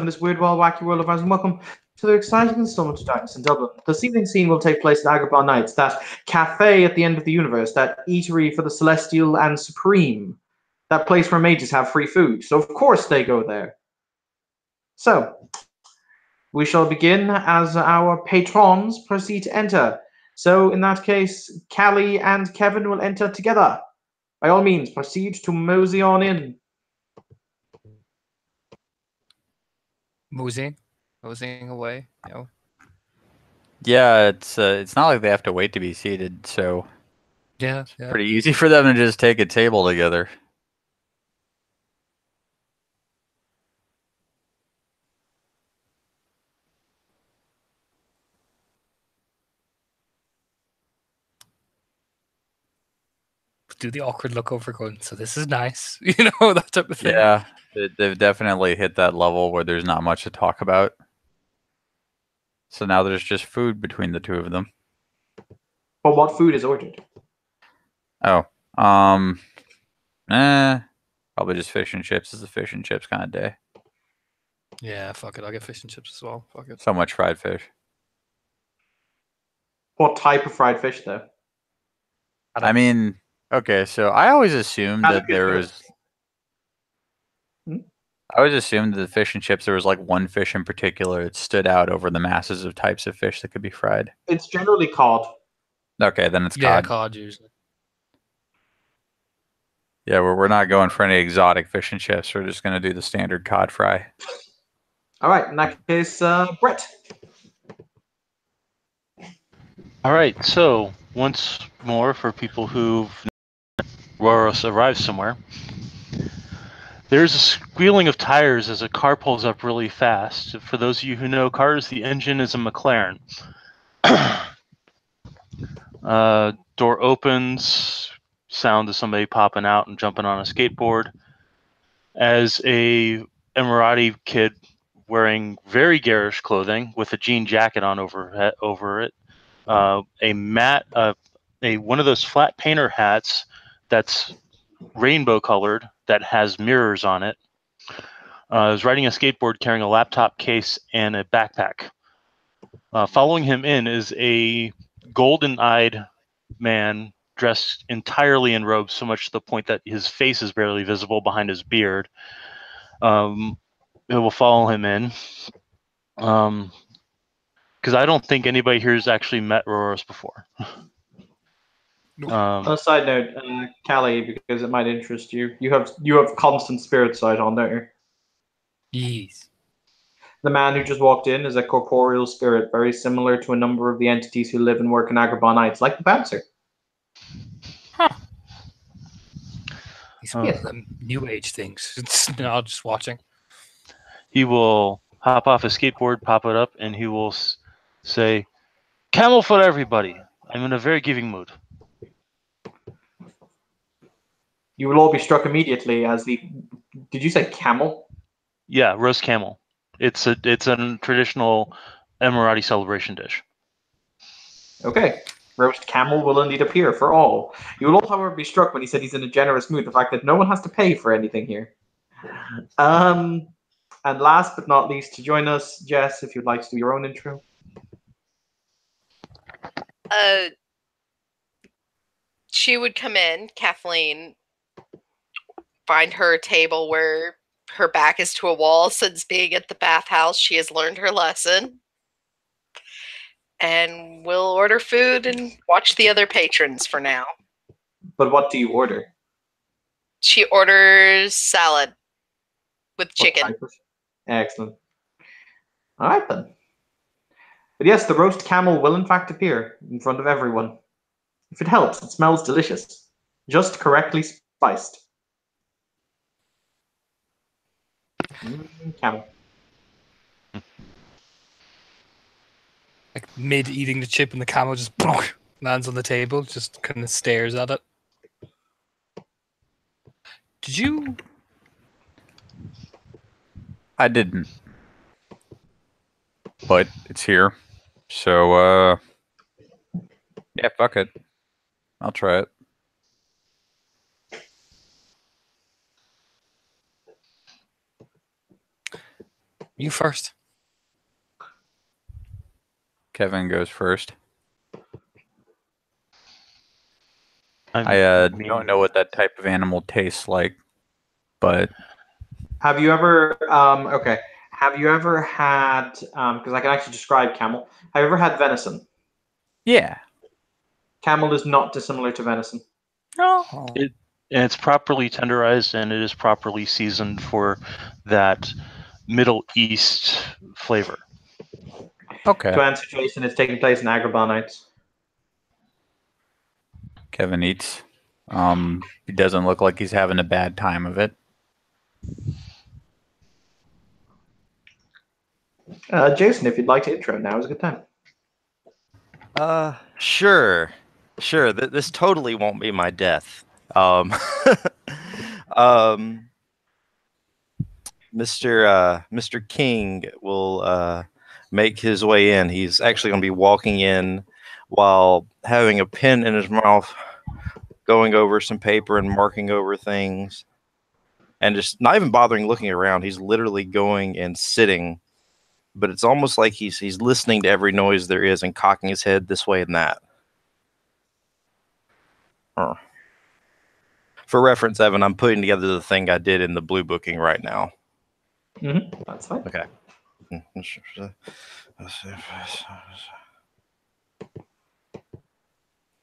in this weird, wild, wacky world of ours, and welcome to the exciting installment of Darkness in Dublin. This evening's scene will take place at Agrabah Nights, that cafe at the end of the universe, that eatery for the celestial and supreme, that place where mages have free food. So of course they go there. So, we shall begin as our patrons proceed to enter. So in that case, Callie and Kevin will enter together. By all means, proceed to mosey on in. Moseying away, Yeah, it's not like they have to wait to be seated, so Yeah. pretty easy for them to just take a table together. Do the awkward look over going, so this is nice, that type of thing. Yeah, they've definitely hit that level where there's not much to talk about. So now there's just food between the two of them. But what food is ordered? Oh, probably just fish and chips. It's a fish and chips kind of day. Yeah, fuck it. I'll get fish and chips as well. Fuck it. So much fried fish. What type of fried fish, though? I mean, okay, so I always assumed that there was... I always assumed that the fish and chips, there was like one fish in particular that stood out over the masses of types of fish that could be fried. It's generally cod. Okay, then it's cod. Yeah, cod usually. Yeah, we're not going for any exotic fish and chips. We're just going to do the standard cod fry. All right, in that case, Brett. All right, so once more for people who've Roros arrived somewhere, there's a squealing of tires as a car pulls up really fast. For those of you who know cars, the engine is a McLaren. Door opens, sound of somebody popping out and jumping on a skateboard. As a Emirati kid wearing very garish clothing with a jean jacket on over it, one of those flat painter hats that's rainbow colored that has mirrors on it. Is riding a skateboard carrying a laptop case and a backpack. Following him in is a golden-eyed man dressed entirely in robes, so much to the point that his face is barely visible behind his beard. It will follow him in. Because I don't think anybody here has actually met Roros before. On a side note, Callie, because it might interest you, you have constant spirit sight on, don't you? Yes. The man who just walked in is a corporeal spirit, very similar to a number of the entities who live and work in Agrabah Nights, like the bouncer. Huh. He's one of them new age things. It's not just watching. He will hop off his skateboard, pop it up, and he will say, "Camel for everybody. I'm in a very giving mood." You will all be struck immediately as the... Did you say camel? Yeah, roast camel. It's a traditional Emirati celebration dish. Okay. Roast camel will indeed appear for all. You will all, however, be struck when he said he's in a generous mood, the fact that no one has to pay for anything here. And last but not least, to join us, Jess, if you'd like to do your own intro. She would come in, Kathleen, find her table where her back is to a wall. Since being at the bathhouse, she has learned her lesson. And we'll order food and watch the other patrons for now. But what do you order? She orders salad with chicken. Excellent. All right, then. But yes, the roast camel will in fact appear in front of everyone. If it helps, it smells delicious. Just correctly spiced. Camel. Like mid eating the chip and the camel just lands on the table, just kind of stares at it. Did you? I didn't. But it's here. So, yeah, fuck it. I'll try it. You first. Kevin goes first. I I don't know what that type of animal tastes like, but Have you ever okay? Have you ever had because I can actually describe camel. Have you ever had venison? yeah. Camel is not dissimilar to venison. Oh. And it's properly tenderized and it is properly seasoned for that Middle East flavor. Okay. To answer Jason, it's taking place in Agrabah Nights. Kevin eats. He doesn't look like he's having a bad time of it. Jason, if you'd like to intro, now is a good time. Sure. This totally won't be my death. Mr. King will make his way in. He's actually going to be walking in while having a pen in his mouth, going over some paper and marking over things, and just not even bothering looking around. He's literally going and sitting, but it's almost like he's listening to every noise there is and cocking his head this way and that. For reference, Evan, I'm putting together the thing I did in the blue booking right now. That's fine. Okay. You're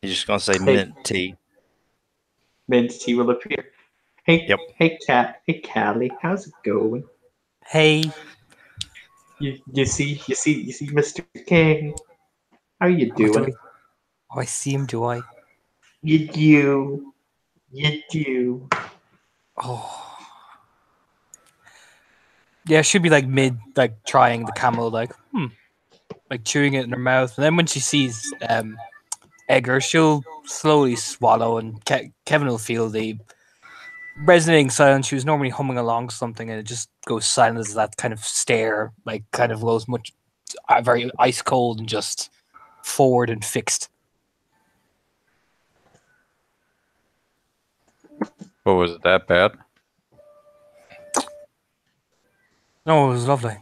just gonna say mint tea. Mint tea will appear. Hey, Yep. Hey, Callie, how's it going? Hey. You see, Mr. King. How you doing? I see him, do I? You do. Oh. Yeah, she'd be like like trying the camel, like chewing it in her mouth, and then when she sees Edgar, she'll slowly swallow, and Kevin will feel the resonating silence. She was normally humming along something, and it just goes silent as that kind of stare, like kind of goes much very ice cold and just forward and fixed. What was it that bad? No, it was lovely.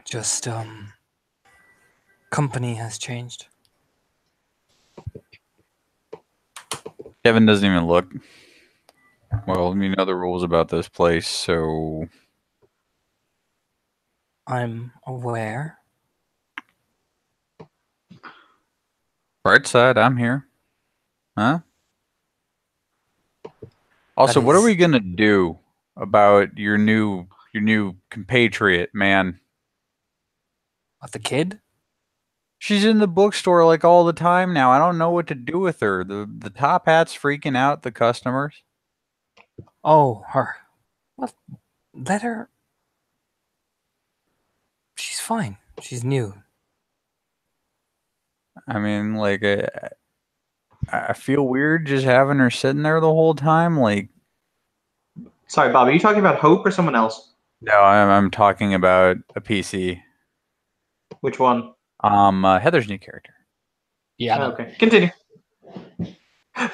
Just company has changed. Kevin doesn't even look. Well, you know the rules about this place, so I'm aware. bright side, I'm here. Huh? Also, what are we gonna do about your new compatriot, man? What, the kid? She's in the bookstore like all the time now. I don't know what to do with her. The top hat's freaking out the customers. Oh, her. What? Let her. She's fine. She's new. I mean, like, I feel weird just having her sitting there the whole time. Like, Sorry, Bob. Are you talking about Hope or someone else? no, I'm talking about a PC. Which one? Heather's new character. Yeah. Okay, continue.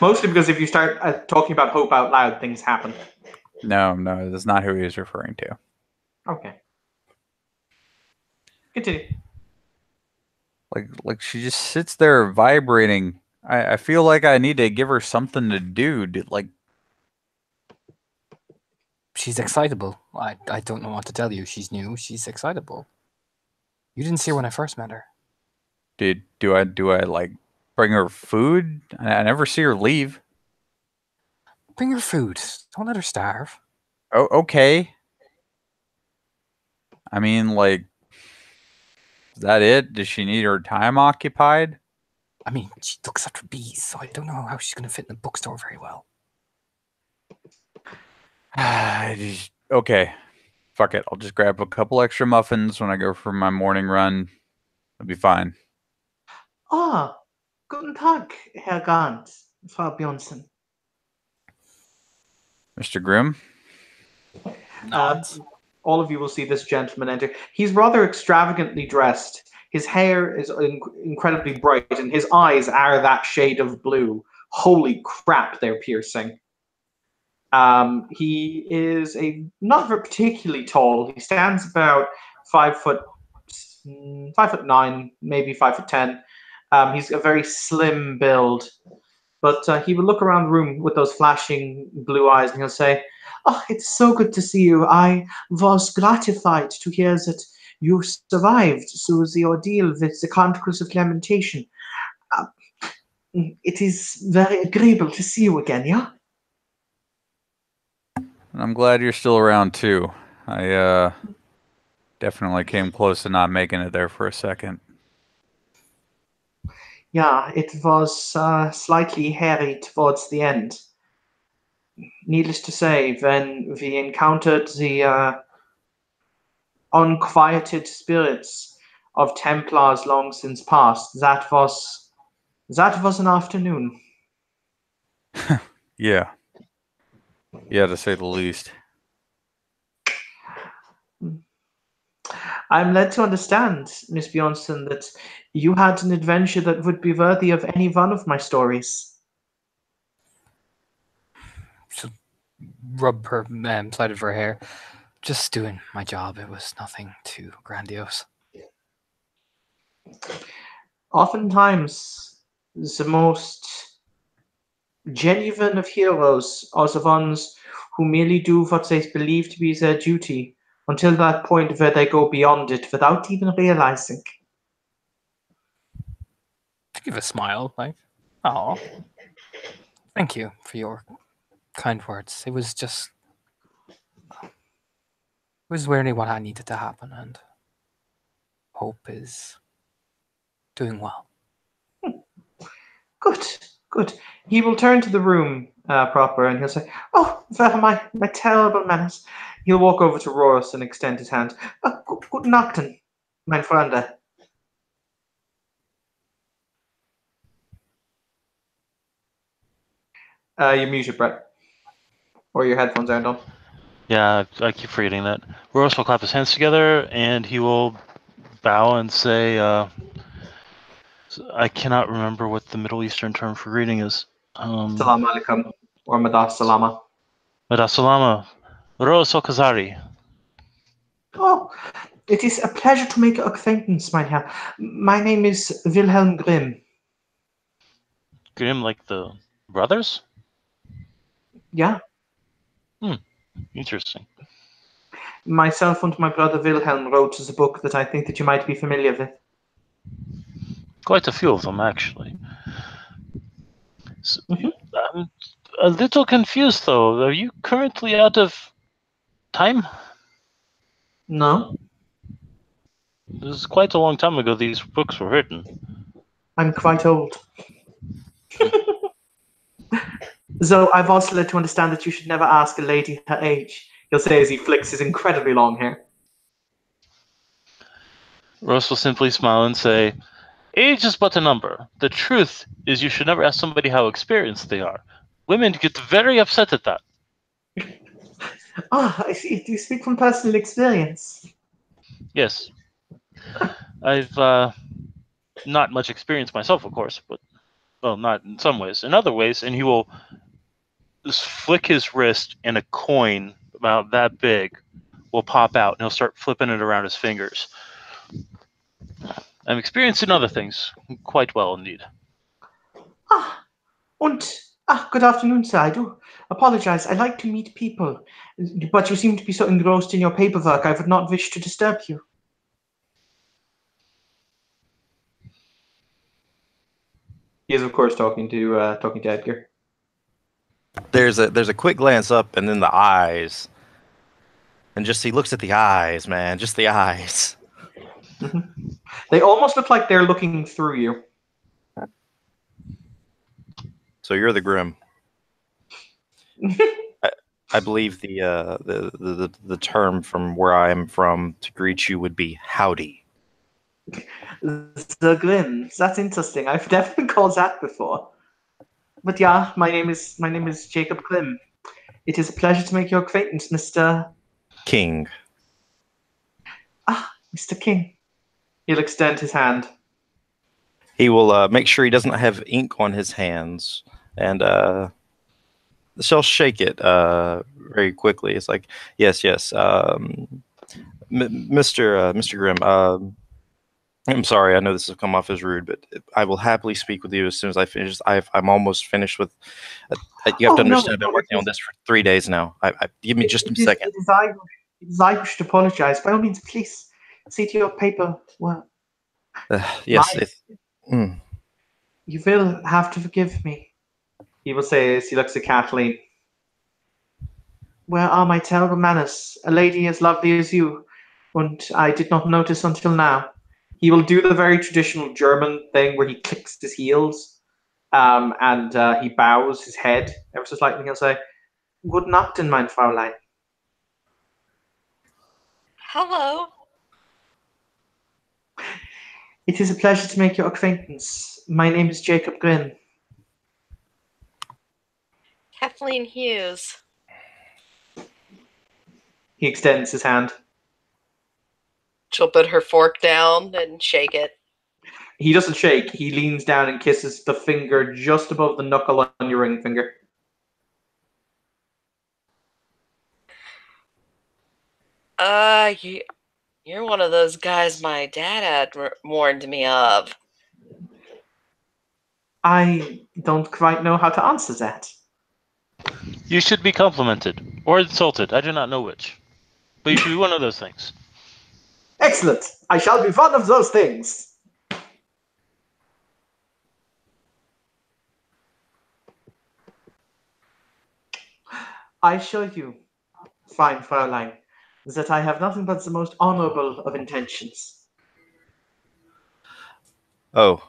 Mostly because if you start talking about Hope out loud, things happen. No, that's not who he was referring to. Okay. Continue. Like she just sits there vibrating. I feel like I need to give her something to do. Like, She's excitable. I don't know what to tell you. She's new. She's excitable. You didn't see her when I first met her. do I like bring her food? I never see her leave. Bring her food. Don't let her starve. Oh, okay. I mean, like, is that it? Does she need her time occupied? I mean, she looks after bees, so I don't know how she's going to fit in the bookstore very well. Okay. Fuck it. I'll just grab a couple extra muffins when I go for my morning run. I'll be fine. Ah, guten Tag, Herr Gans, Frau Bjornson. Mr. Grimm? All of you will see this gentleman enter. He's rather extravagantly dressed. His hair is incredibly bright, and his eyes are that shade of blue. Holy crap, they're piercing. He is not particularly tall. He stands about 5'9", maybe 5'10". He's a very slim build, but he will look around the room with those flashing blue eyes, and he'll say, "Oh, it's so good to see you. I was gratified to hear that you survived through the ordeal with the Chronicles of Lamentation. Uh, it is very agreeable to see you again, yeah?" And I'm glad you're still around too. I definitely came close to not making it there for a second. Yeah, it was slightly hairy towards the end. Needless to say, when we encountered the unquieted spirits of Templars long since past, that was an afternoon. Yeah. Yeah, to say the least. I'm led to understand, Miss Bjornsson, that you had an adventure that would be worthy of any one of my stories. She'll rub her side of her hair. Just doing my job. It was nothing too grandiose. Oftentimes, the most genuine of heroes are the ones who merely do what they believe to be their duty until that point where they go beyond it without even realizing. To give a smile, like, oh, thank you for your kind words. It was really what I needed to happen, and Hope is doing well. Good, good. He will turn to the room proper and he'll say, "Oh, well, my terrible manners." He'll walk over to Roros and extend his hand. Guten Nachten, mein Freunde." You're muted, Brett. Or your headphones aren't on. Yeah, I keep forgetting that. Roros will clap his hands together and he will bow and say, I cannot remember what the Middle Eastern term for greeting is. Salam alaikum, or Madas Salama. Madasalama. Roros Okazari. Oh, it is a pleasure to make your acquaintance, mein Herr. My name is Wilhelm Grimm. Grimm, like the brothers? Yeah, Interesting. myself and my brother Wilhelm wrote the book that I think that you might be familiar with. Quite a few of them, actually. So, Mhm. I'm a little confused, though. Are you currently out of time? No, This is quite a long time ago these books were written. I'm quite old. Though I've also led to understand that you should never ask a lady her age, he'll say as he flicks his incredibly long hair. Rose will simply smile and say, age is but a number. The truth is you should never ask somebody how experienced they are. Women get very upset at that. Ah, I see. Do you speak from personal experience? Yes. I've not much experience myself, of course, but, well, not in some ways. In other ways, and he will just flick his wrist and a coin about that big will pop out and he'll start flipping it around his fingers. I'm experienced in other things quite well indeed. Good afternoon, sir. I do apologize. I like to meet people, but you seem to be so engrossed in your paperwork. I would not wish to disturb you. He is, of course, talking to Edgar. There's a quick glance up and then the eyes. And just he looks at the eyes, man. Just the eyes. They almost look like they're looking through you. So you're the Grim. I believe the term from where I am from to greet you would be howdy. The Grim. That's interesting. I've never been called that before. But yeah, my name is Jacob Grimm. It is a pleasure to make your acquaintance, Mr. King. Mr. King. He'll extend his hand. He will make sure he doesn't have ink on his hands, and she'll shake it very quickly. It's like, yes, yes, Mr. Grimm. I'm sorry. I know this has come off as rude, but I will happily speak with you as soon as I finish. I'm almost finished with. You have to No, understand. I've been working on this for 3 days now. Give me just a second. It is I who should apologize. By all means, please see to your paper. Well, Yes. you will have to forgive me. He will say as he looks at Kathleen. Where are my terrible manners? A lady as lovely as you, and I did not notice until now. He will do the very traditional German thing where he clicks his heels, and he bows his head ever so slightly. He'll say, "Guten Abend, mein Fräulein." Hello. It is a pleasure to make your acquaintance. My name is Jacob Grimm. Kathleen Hughes. He extends his hand. She'll put her fork down and shake it. He doesn't shake. He leans down and kisses the finger just above the knuckle on your ring finger. You're one of those guys my dad had warned me of. I don't quite know how to answer that. You should be complimented or insulted. I do not know which, but you should be one of those things. Excellent. I shall be one of those things. I assure you, fine Fräulein, that I have nothing but the most honorable of intentions. Oh,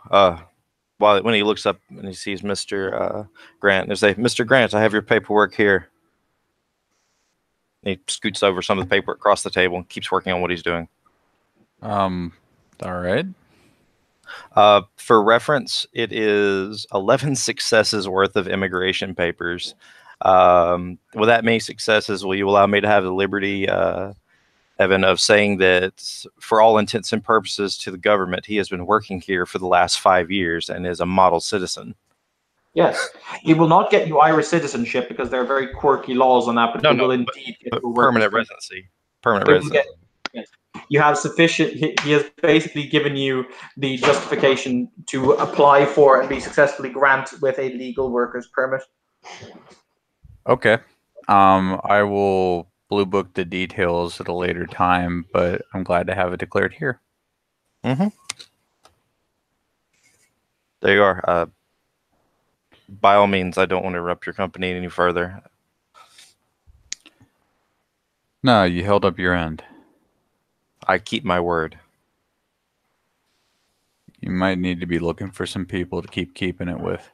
when he looks up and he sees Mr. Grant, they say, "Mr. Grant, I have your paperwork here." And he scoots over some of the paperwork across the table and keeps working on what he's doing. All right. For reference, it is 11 successes worth of immigration papers. With that many successes, will you allow me to have the liberty, Evan, of saying that for all intents and purposes to the government, he has been working here for the last 5 years and is a model citizen? Yes, he will not get you Irish citizenship because there are very quirky laws on that, but he will indeed get you a permanent work residency. Permanent residency. Yes. You have sufficient. He has basically given you the justification to apply for and be successfully granted with a legal worker's permit. Okay. I will blue book the details at a later time, but I'm glad to have it declared here. Mm-hmm. There you are. By all means, I don't want to interrupt your company any further. No, you held up your end. I keep my word. You might need to be looking for some people to keeping it with.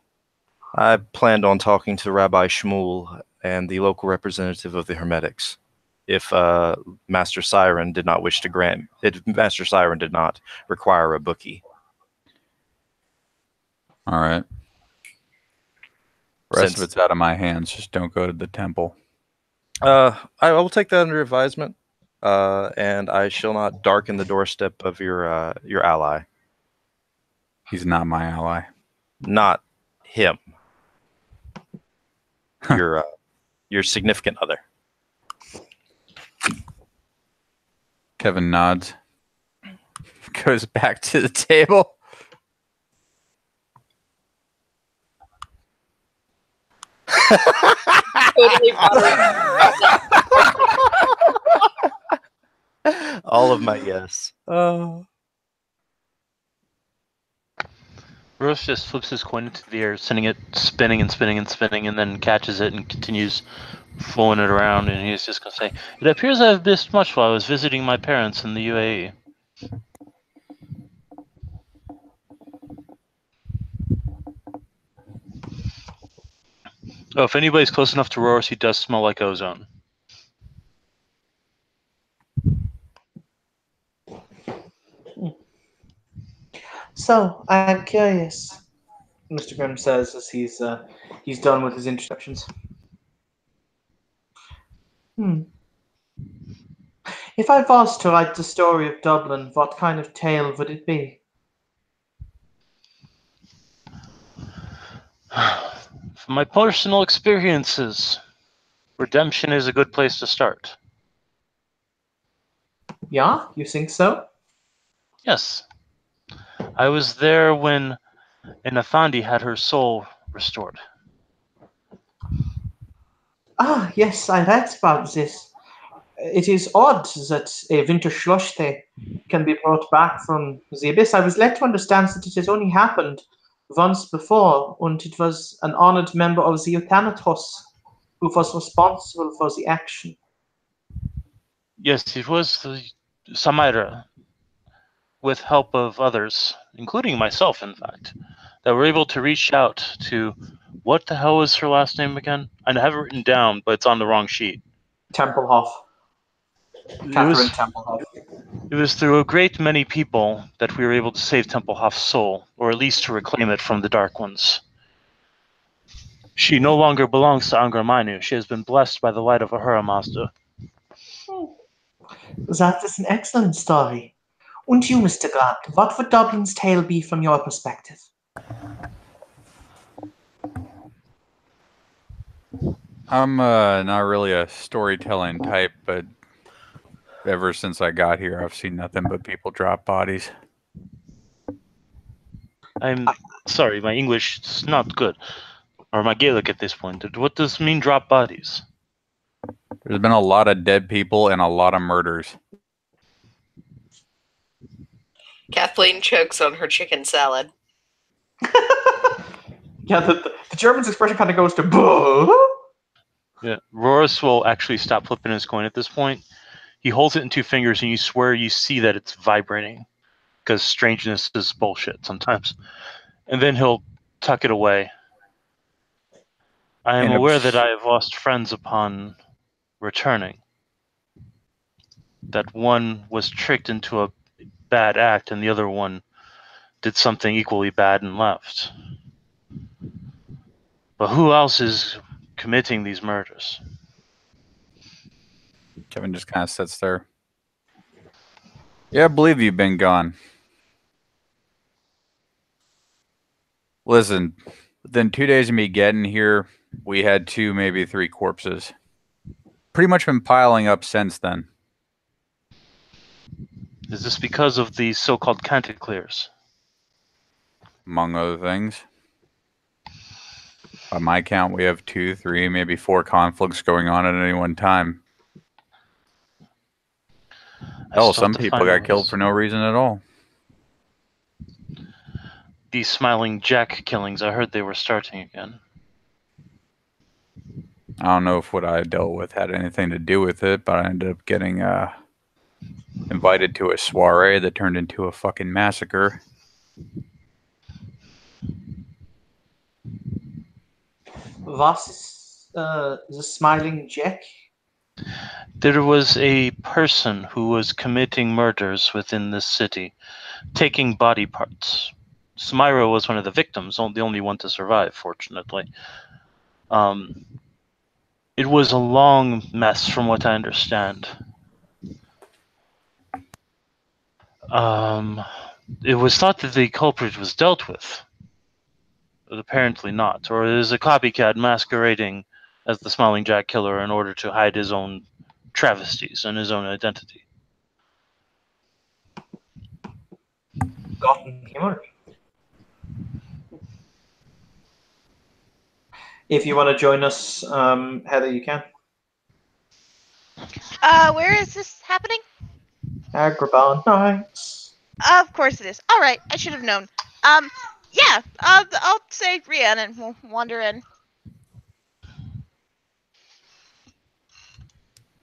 I planned on talking to Rabbi Shmuel and the local representative of the Hermetics. If Master Siren did not wish to grant, if Master Siren did not require a bookie. All right. The rest of it's out of my hands. Just don't go to the temple. I will take that under advisement, and I shall not darken the doorstep of your ally. He's not my ally. Not him. Your significant other. Kevin nods. Goes back to the table. Totally All of my yes. Rose just flips his coin into the air, sending it spinning and spinning and spinning, and then catches it and continues flowing it around. And he's just going to say, "It appears I've missed much while I was visiting my parents in the UAE." Oh, if anybody's close enough to Roros, he does smell like ozone. So, I'm curious, Mr. Grimm says as he's done with his introductions. If I was to write the story of Dublin, what kind of tale would it be? From my personal experiences, redemption is a good place to start. Yeah, you think so? Yes. I was there when Inafandi had her soul restored. Ah, yes, I read about this. It is odd that a Winterschlossste can be brought back from the abyss. I was led to understand that it has only happened once before, and it was an honored member of the Euthanatos who was responsible for the action. Yes, it was the Samaira, with help of others, including myself, in fact, that were able to reach out to, what the hell is her last name again? I have it written down, but it's on the wrong sheet. Templehof. Catherine Templehof. It was through a great many people that we were able to save Templehof's soul, or at least to reclaim it from the Dark Ones. She no longer belongs to Angra Mainyu. She has been blessed by the light of Ahura Mazda. That is an excellent story. And you, Mr. Grant, what would Dublin's tale be from your perspective? I'm not really a storytelling type, but ever since I got here, I've seen nothing but people drop bodies. I'm sorry, my English is not good. Or my Gaelic at this point. What does mean drop bodies? There's been a lot of dead people and a lot of murders. Kathleen chokes on her chicken salad. Yeah, the German's expression kind of goes to "Buh." Yeah, Roris will actually stop flipping his coin at this point. He holds it in two fingers, and you swear you see that it's vibrating, because strangeness is bullshit sometimes. And then he'll tuck it away. I am And aware that I have lost friends upon returning. That one was tricked into a bad act, and the other one did something equally bad and left. But who else is committing these murders? Kevin just kind of sits there. Yeah, I believe you've been gone. Listen, within 2 days of me getting here, we had 2, maybe 3 corpses. Pretty much been piling up since then. Is this because of the so-called Canticleers? Among other things. By my count, we have 2, 3, maybe 4 conflicts going on at any one time. Hell, some people got killed for no reason at all. These Smiling Jack killings, I heard they were starting again. I don't know if what I dealt with had anything to do with it, but I ended up getting invited to a soiree that turned into a fucking massacre. Was is the Smiling Jack? There was a person who was committing murders within this city, taking body parts. Smyra was one of the victims, the only one to survive, fortunately. It was a long mess, from what I understand. It was thought that the culprit was dealt with, but apparently not. Or is a copycat masquerading as the Smiling Jack killer in order to hide his own travesties and his own identity. Gotten humor. If you want to join us, Heather, you can. Where is this happening? Agrabah Nights. Of course it is. All right, I should have known. Yeah, I'll say Rhiannon will wander in.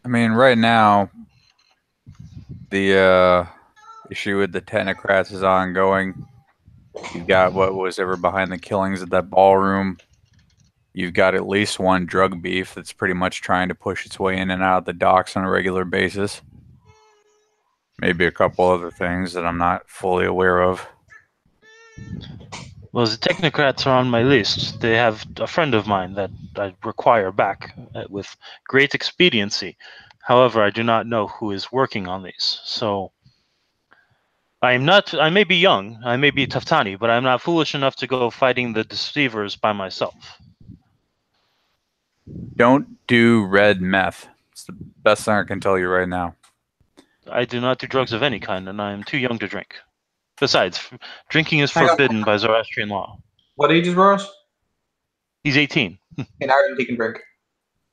I mean, right now, the issue with the technocrats is ongoing. You've got what was ever behind the killings at that ballroom. You've got at least one drug beef that's pretty much trying to push its way in and out of the docks on a regular basis. Maybe a couple other things that I'm not fully aware of. Well, the technocrats are on my list. They have a friend of mine that I require back with great expediency. However, I do not know who is working on these. So I may be young, I may be Taftani, but I'm not foolish enough to go fighting the deceivers by myself. Don't do red meth. It's the best thing I can tell you right now. I do not do drugs of any kind, and I am too young to drink. Besides, drinking is Hang on. forbidden by Zoroastrian law. What age is Roros? He's 18. In Ireland, he can drink.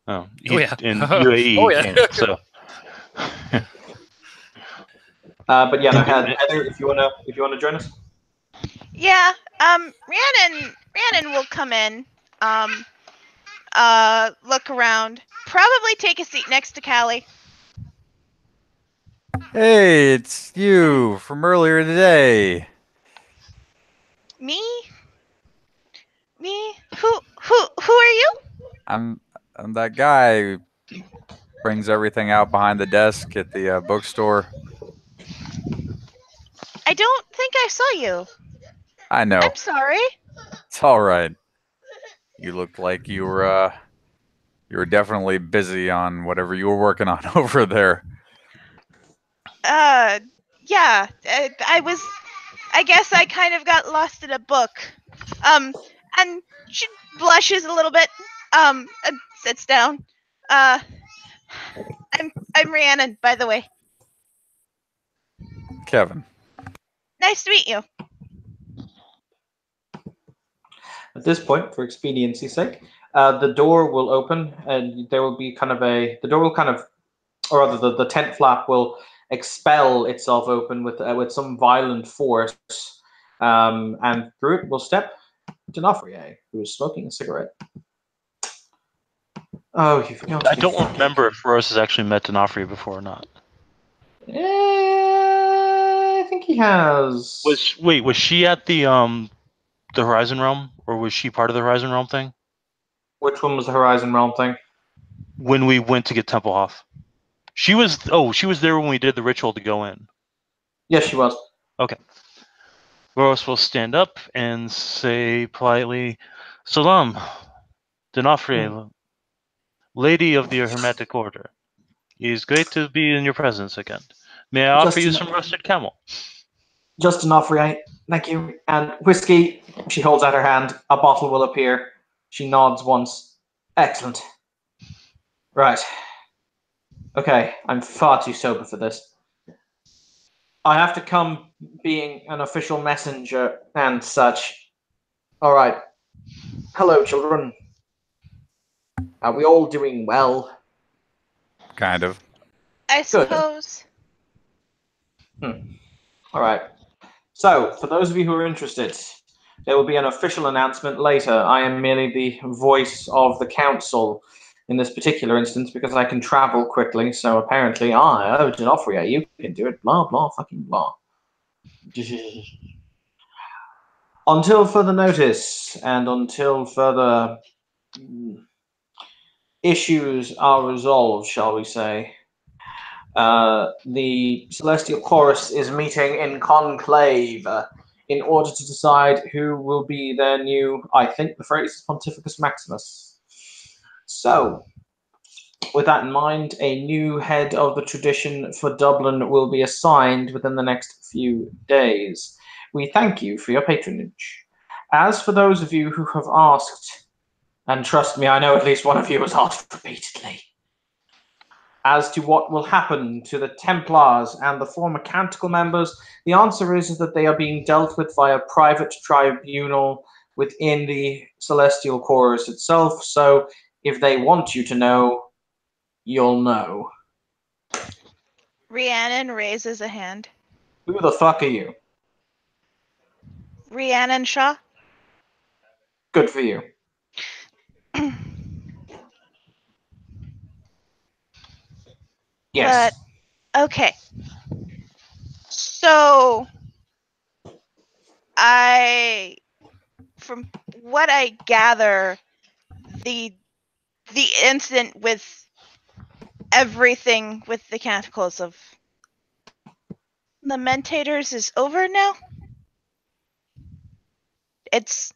Oh, yeah. In UAE, Oh, yeah. can't, so. But yeah, no, Heather, if you wanna join us. Yeah. Rhiannon will come in. Look around. Probably take a seat next to Callie. Hey, it's you from earlier today. Me? Who are you? I'm that guy who brings everything out behind the desk at the bookstore. I don't think I saw you. I know. I'm sorry. It's all right. You looked like you were definitely busy on whatever you were working on over there. Yeah. I guess I kind of got lost in a book. And she blushes a little bit. And sits down. I'm Rhiannon, by the way. Kevin. Nice to meet you. At this point, for expediency's sake, the door will open, and there will be the door will or rather, the tent flap will expel itself open with some violent force, and through it will step D'Onofrio, who is smoking a cigarette. Oh, you've got. I don't remember if Rose has actually met D'Onofrio before or not. I think he has. Was she at the Horizon Realm, or was she part of the Horizon Realm thing? Which one was the Horizon Realm thing? When we went to get Templehof. She was there when we did the ritual to go in. Yes, she was. Okay. Rose will stand up and say politely, Salam, D'Onofrio, Lady of the Hermetic Order. It is great to be in your presence again. May I offer you some roasted camel? Just D'Onofrio, thank you. And whiskey, she holds out her hand. A bottle will appear. She nods once. Excellent. Right. Okay, I'm far too sober for this. I have to come being an official messenger and such. All right. Hello, children. Are we all doing well? Kind of. I suppose. All right. So, for those of you who are interested, there will be an official announcement later. I am merely the voice of the council in this particular instance because I can travel quickly. So apparently, D'Onofrio, you can do it. Blah blah fucking blah. Until further notice and until further issues are resolved, shall we say, the Celestial Chorus is meeting in conclave in order to decide who will be their new, I think the phrase is Pontificus Maximus. So, with that in mind, a new head of the tradition for Dublin will be assigned within the next few days. We thank you for your patronage. As for those of you who have asked, and trust me, I know at least one of you has asked repeatedly, as to what will happen to the Templars and the former Canticle members, the answer is that they are being dealt with via private tribunal within the Celestial Chorus itself. So if they want you to know, you'll know. Rhiannon raises a hand. Who the fuck are you? Rhiannon Shaw? Good for you. Yes. But, okay. So, from what I gather, the incident with everything with the Canticles of Lamentators is over now? It's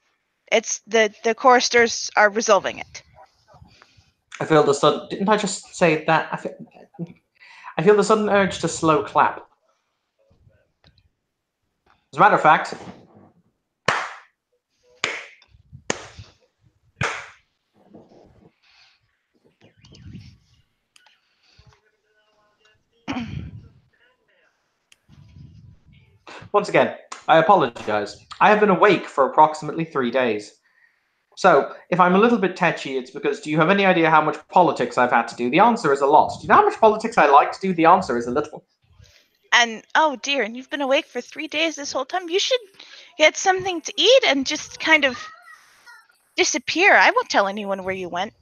the choristers are resolving it. I feel the sudden. Didn't I just say that? I feel the sudden urge to slow clap. As a matter of fact, Once again, I apologize. I have been awake for approximately 3 days. So, if I'm a little bit tetchy, it's because do you have any idea how much politics I've had to do? The answer is a lot. Do you know how much politics I like to do? The answer is a little. And oh dear, and you've been awake for 3 days this whole time. You should get something to eat and just kind of disappear. I won't tell anyone where you went.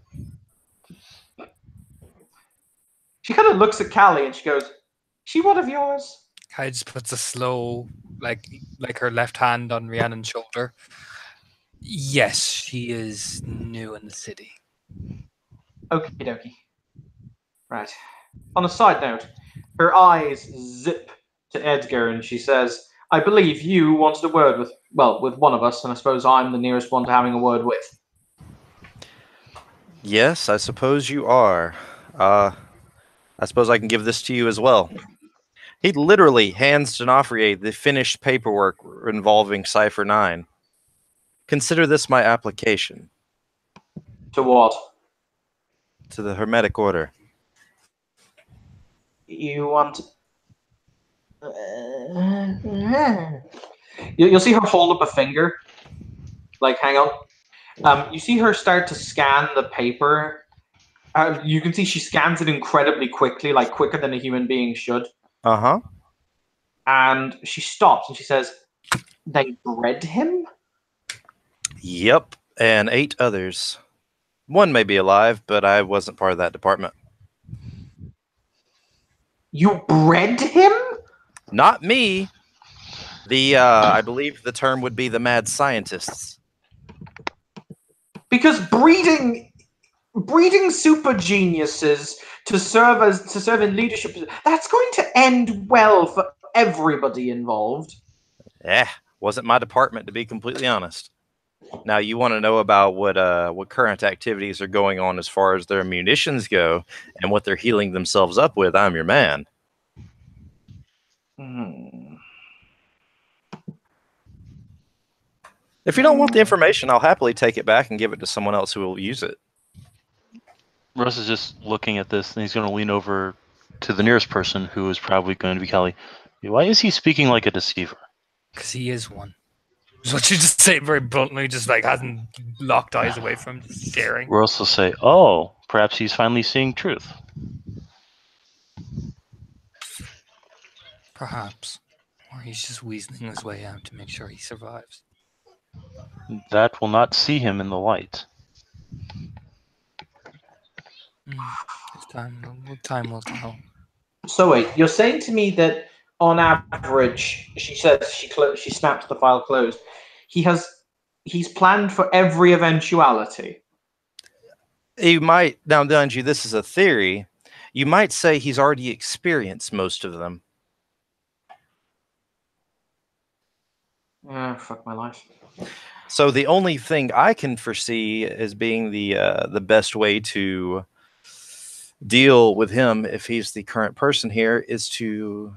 She kind of looks at Callie and she goes, "She one of yours?" Kai just puts a slow, like her left hand on Rhiannon's shoulder. Yes, she is new in the city. Okie dokie. Right. On a side note, her eyes zip to Edgar and she says, "I believe you wanted a word with one of us, and I suppose I'm the nearest one to having a word with." Yes, I suppose you are. I suppose I can give this to you as well. He literally hands D'Onofrier the finished paperwork involving Cipher 9. Consider this my application. To what? To the Hermetic Order. You want... You'll see her hold up a finger. Like, hang on. You see her start to scan the paper. You can see she scans it incredibly quickly, like quicker than a human being should. Uh-huh. And she stops and she says, "They bred him?" Yep, and 8 others. One may be alive, but I wasn't part of that department. You bred him? Not me. I believe the term would be the mad scientists. Because breeding super geniuses to serve in leadership, that's going to end well for everybody involved. Wasn't my department, to be completely honest. Now, you want to know about what current activities are going on as far as their munitions go and what they're healing themselves up with, I'm your man. If you don't want the information, I'll happily take it back and give it to someone else who will use it. Russ is just looking at this, and he's going to lean over to the nearest person, who is probably going to be Kelly. Why is he speaking like a deceiver? Because he is one. Is what you just say very bluntly, just like hasn't locked eyes away from him, just staring. Russ will say, "Oh, perhaps he's finally seeing truth." Perhaps. Or he's just weaseling his way out to make sure he survives. That will not see him in the light. Time will tell. So wait, you're saying to me that on average, she says she snaps the file closed. He's planned for every eventuality. You might, now, Dungy, this is a theory. You might say he's already experienced most of them. Fuck my life. So the only thing I can foresee as being the best way to deal with him, if he's the current person here, is to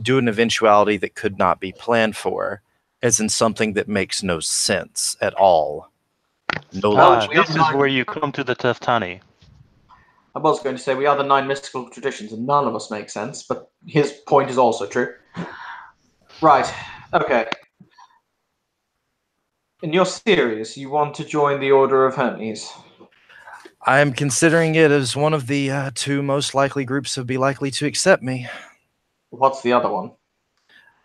do an eventuality that could not be planned for, as in something that makes no sense at all. This is where you come to the Teftani. I was going to say we are the 9 mystical traditions, and none of us make sense, but his point is also true. Right. Okay. And you're serious? You want to join the Order of Hermes? I'm considering it as one of the 2 most likely groups to be likely to accept me. What's the other one?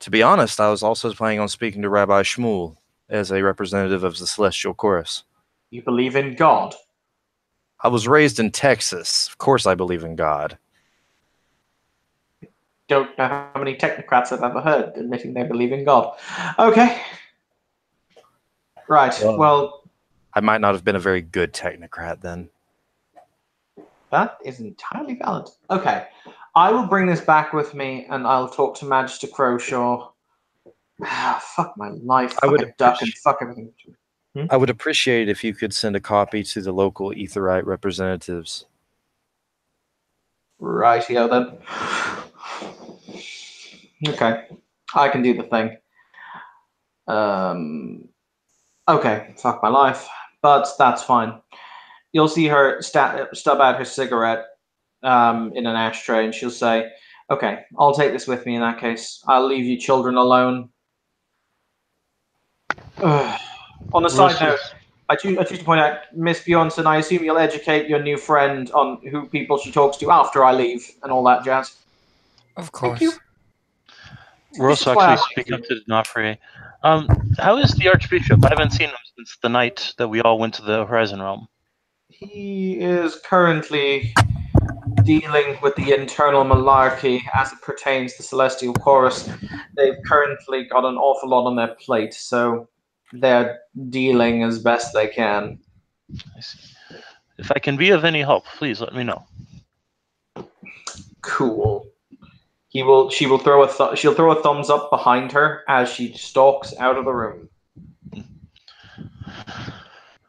To be honest, I was also planning on speaking to Rabbi Shmuel as a representative of the Celestial Chorus. You believe in God? I was raised in Texas. Of course I believe in God. Don't know how many technocrats I've ever heard admitting they believe in God. Okay. Right, well... I might not have been a very good technocrat then. That is entirely valid. Okay. I will bring this back with me, and I'll talk to Magister Crowshaw. Fuck my life. Fuck a duck and fuck everything. I would appreciate if you could send a copy to the local Aetherite representatives. Rightio then. Okay. I can do the thing. Okay. Fuck my life. But that's fine. You'll see her stub out her cigarette in an ashtray, and she'll say, Okay, I'll take this with me in that case. I'll leave you children alone. On a side note, I choose to point out, Miss Bjornson, I assume you'll educate your new friend on who people she talks to after I leave and all that jazz. Of Thank you. course. We're also actually speaking up to D'Onofrio. How is the Archbishop? I haven't seen him since the night that we all went to the Horizon Realm. He is currently dealing with the internal malarkey as it pertains to Celestial Chorus. They've currently got an awful lot on their plate, so they're dealing as best they can. I see. If I can be of any help, please let me know. Cool. She'll throw a thumbs up behind her as she stalks out of the room.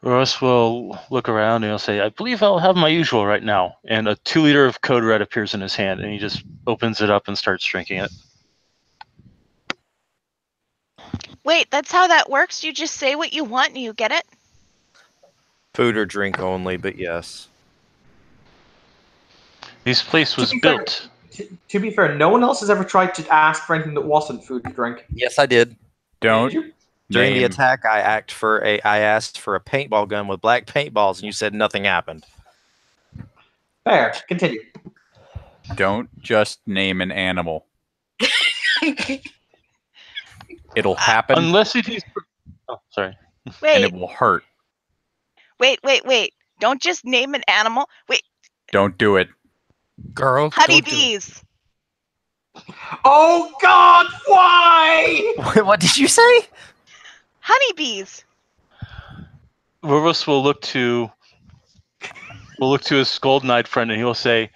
Ross will look around and he'll say, I believe I'll have my usual right now. And a 2-liter of Code Red appears in his hand, and he just opens it up and starts drinking it. Wait, that's how that works? You just say what you want and you get it? Food or drink only, but yes. This place was built. To be fair, no one else has ever tried to ask for anything that wasn't food to drink. Yes, I did. Don't. During the name- attack, I asked for a paintball gun with black paintballs, and you said nothing happened. Fair. Continue. Don't just name an animal. It'll happen, Unless it is. Oh, sorry. and Wait, it will hurt. wait. Don't just name an animal. Wait, Don't do it. Girl. don't do it. honeybees. Oh God! Why? What did you say? Honeybees. Roros will look to his golden-eyed friend, and he will say,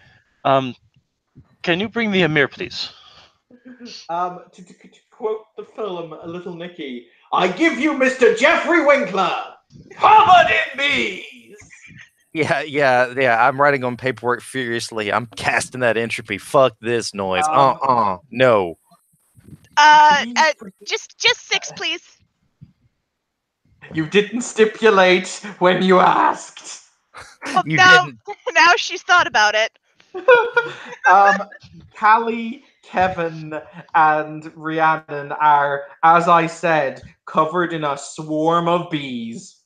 can you bring the Amir, please? To quote the film A Little Nicky, I give you Mr. Jeffrey Winkler, covered in bees. Yeah. I'm writing on paperwork furiously. I'm casting that entropy. Fuck this noise. No. Just 6, please. You didn't stipulate when you asked. Well, You now, didn't. now she's thought about it. Callie, Kevin, and Rhiannon are, as I said, covered in a swarm of bees.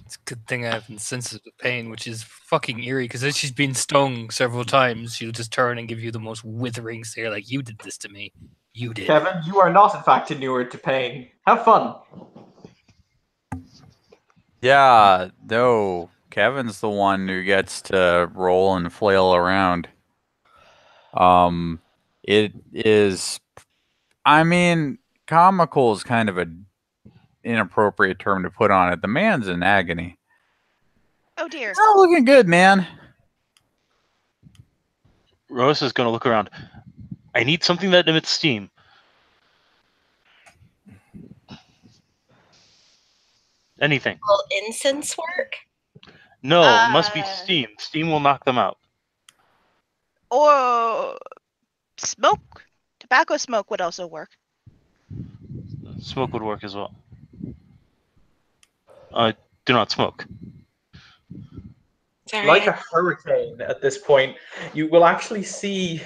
It's a good thing I have sensitive to pain, which is fucking eerie, because as she's been stung several times, she'll just turn and give you the most withering stare, like, you did this to me. You did. Kevin, you are not, in fact, inured to pain. Have fun. Yeah, no. Kevin's the one who gets to roll and flail around. It is, I mean, comical is kind of an inappropriate term to put on it. The man's in agony. Oh dear. It's not looking good, man. Roros is going to look around. I need something that emits steam. Anything. Will incense work? No, it must be steam. Steam will knock them out. Or smoke. Tobacco smoke would also work. Smoke would work as well. Do not smoke. Sorry. Like a hurricane at this point, you will actually see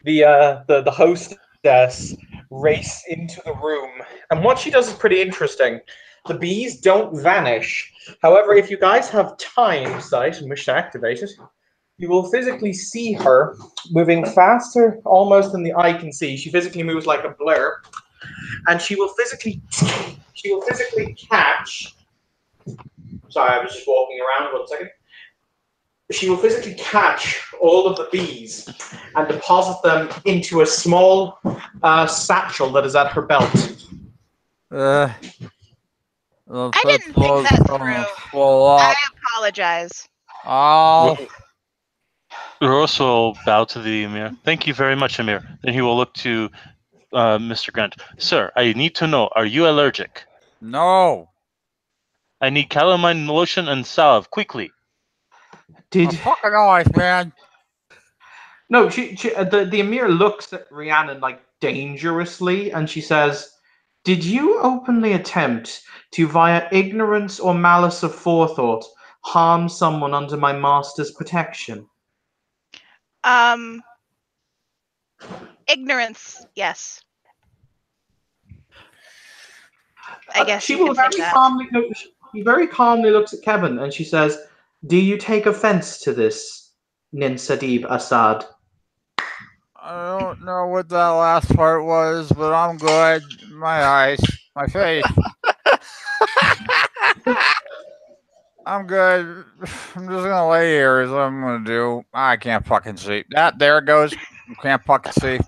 the hostess race into the room. And what she does is pretty interesting. The bees don't vanish. However, if you guys have time sight and wish to activate it, you will physically see her moving faster almost than the eye can see. She physically moves like a blur. And she will physically catch. Sorry, I was just walking around 1 second. She will physically catch all of the bees and deposit them into a small satchel that is at her belt. I didn't think that through. I apologize. Oh, Roros will bow to the Amir. Thank you very much, Amir. Then he will look to Mr. Grant. Sir, I need to know, are you allergic? no. I need calamine lotion and salve, quickly. Did Fucking eyes, man. no? The Amir looks at Rhiannon like dangerously, and she says, "Did you openly attempt to, via ignorance or malice of forethought, harm someone under my master's protection?" Ignorance, yes. I guess She you will could say that. she very calmly looks at Kevin and she says, "Do you take offense to this, Nin Sadib Assad?" I don't know what that last part was, but I'm good. My eyes, my face. I'm good. I'm just gonna lay here. Is what I'm gonna do. I can't fucking see. There it goes. Can't fucking see.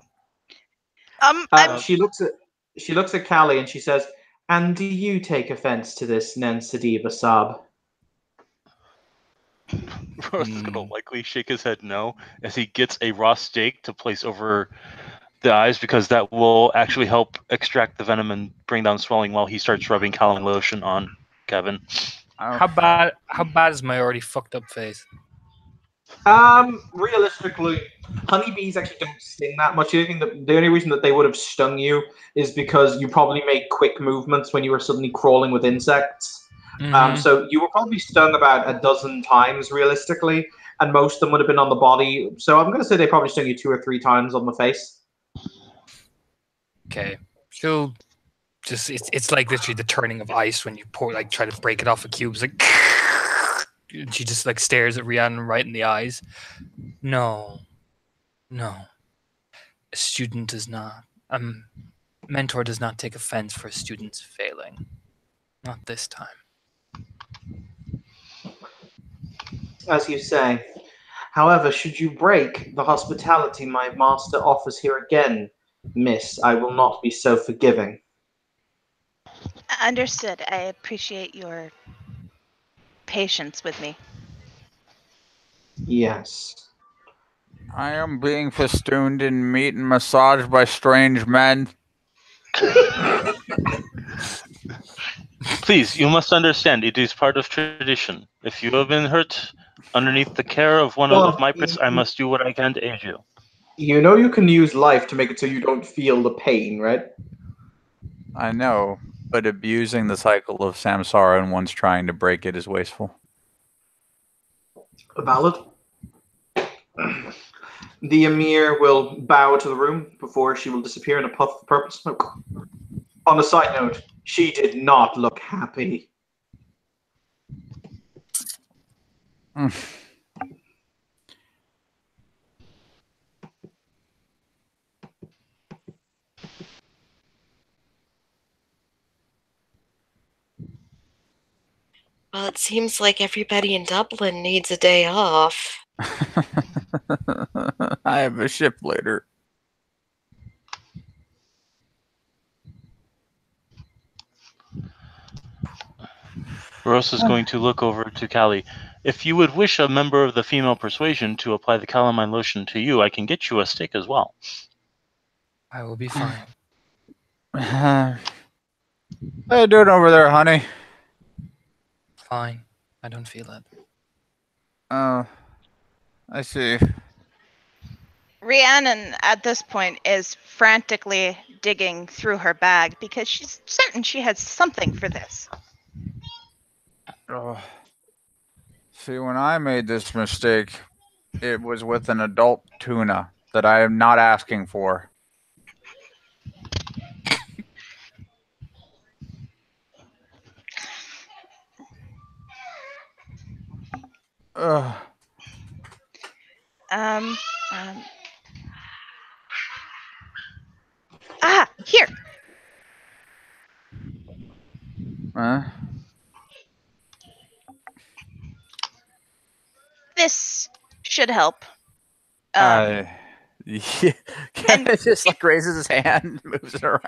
She looks at Callie and she says, "And do you take offense to this, Nin Sadib Assad?" Rose is gonna likely shake his head no as he gets a raw steak to place over the eyes because that will actually help extract the venom and bring down swelling while he starts rubbing calamine lotion on Kevin. How bad is my already fucked up face? Realistically, honeybees actually don't sting that much. The only reason that they would have stung you is because you probably made quick movements when you were suddenly crawling with insects. So you were probably stung about a dozen times realistically, and most of them would have been on the body. So I'm going to say they probably stung you 2 or 3 times on the face. Okay. She'll just it's like literally the turning of ice when you try to break it off a cube. It's like she just like stares at Rhiannon right in the eyes. No. A student does not. Mentor does not take offense for a student's failing. Not this time. As you say. However, should you break the hospitality my master offers here again, miss, I will not be so forgiving. Understood. I appreciate your patience with me. Yes. I am being festooned in meat and massaged by strange men. Please, you must understand, it is part of tradition. If you have been hurt underneath the care of one of my pets, I must do what I can to aid you. You know you can use life to make it so you don't feel the pain, right? I know, but abusing the cycle of samsara and once trying to break it is wasteful. Valid. The Emir will bow to the room before she will disappear in a puff of purple smoke. On a side note, she did not look happy. Well, it seems like everybody in Dublin needs a day off. I have a shift later. Rose is going to look over to Callie. If you would wish a member of the female persuasion to apply the calamine lotion to you, I can get you a steak as well. I will be fine. How you doing over there, honey? Fine. I don't feel it. Oh, I see. Rhiannon, at this point, is frantically digging through her bag because she's certain she has something for this. Oh. See, when I made this mistake, it was with an adult tuna that I am not asking for. Here. This should help. Yeah. Kevin just like raises his hand and moves it around.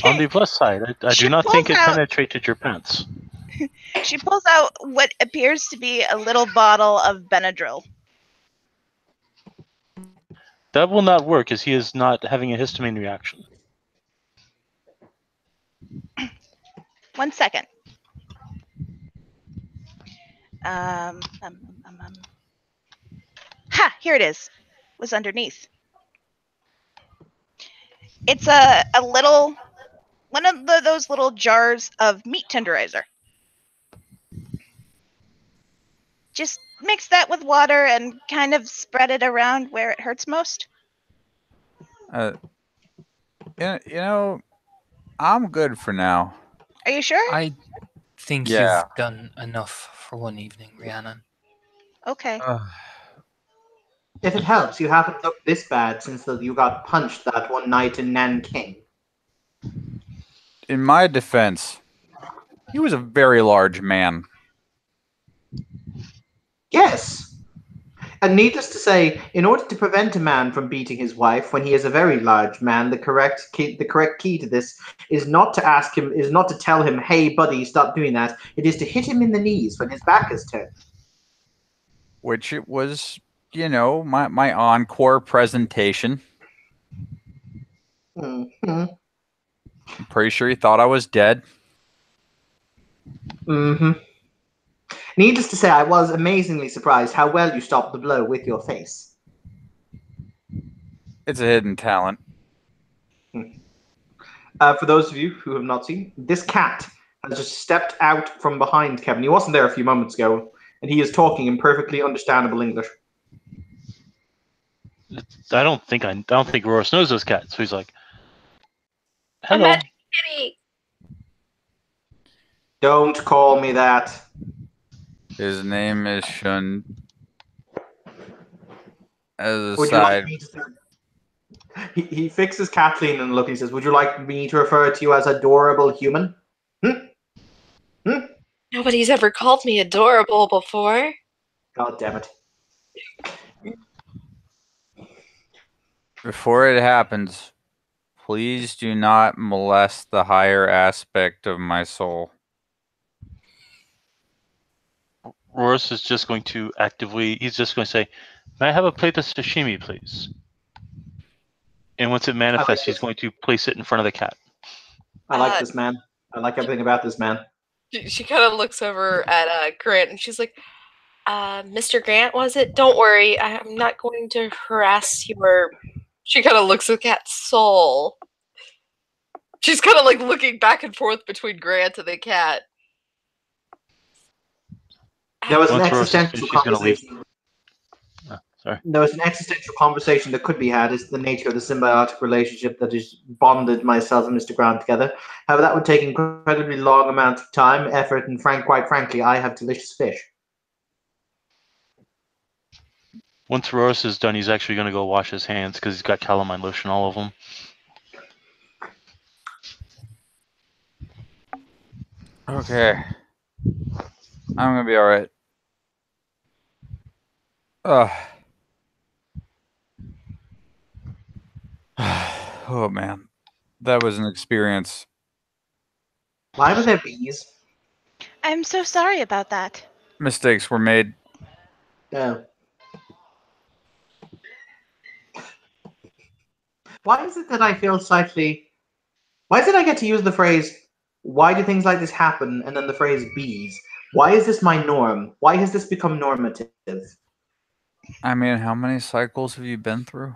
On the plus side, I do not think it penetrated your pants. She pulls out what appears to be a little bottle of Benadryl. That will not work as he is not having a histamine reaction. 1 second. Ha! Here it is. It was underneath. It's a little, one of those little jars of meat tenderizer. Just mix that with water and kind of spread it around where it hurts most. You know, I'm good for now. Are you sure? I think Yeah. you've done enough for one evening, Rhiannon. Okay. If it helps, you haven't looked this bad since you got punched that one night in Nanking. In my defense, he was a very large man. Yes. And needless to say, in order to prevent a man from beating his wife when he is a very large man, the correct key to this is not to tell him, "Hey, buddy, stop doing that." It is to hit him in the knees when his back is turned. Which it was, my encore presentation. Mm-hmm. I'm pretty sure he thought I was dead. Mm-hmm. Needless to say, I was amazingly surprised how well you stopped the blow with your face. It's a hidden talent. For those of you who have not seen, this cat has just stepped out from behind Kevin. He wasn't there a few moments ago, and he is talking in perfectly understandable English. I don't think Roros knows those cats. So he's like, "Hello." A magic kitty. Don't call me that. His name is Shun. As a Would side, you like me to... He fixes Kathleen and look. He says, "Would you like me to refer to you as adorable human?" Nobody's ever called me adorable before. God damn it. before it happens, please do not molest the higher aspect of my soul. Roros is just going to he's just going to say, "May I have a plate of sashimi, please?" And once it manifests, he's going to place it in front of the cat. I like this man. I like everything about this man. She kind of looks over at Grant and she's like, Mr. Grant, was it? Don't worry, I'm not going to harass your... She kind of looks at the cat's soul. She's kind of like looking back and forth between Grant and the cat. There was an Once Roros is existential finished, she's going to leave. conversation. Sorry. There was an existential conversation that could be had as to the nature of the symbiotic relationship that has bonded myself and Mr. Grant together. However, that would take incredibly long amounts of time, effort, and quite frankly, I have delicious fish. Once Roros is done, he's actually going to go wash his hands because he's got calamine lotion all of them. Okay. I'm gonna be alright. Oh man. That was an experience. Why were there bees? I'm so sorry about that. Mistakes were made. No. Why is it that I feel slightly... Why is it I get to use the phrase, "Why do things like this happen?" and then the phrase "bees"? Why is this my norm? Why has this become normative? I mean, how many cycles have you been through?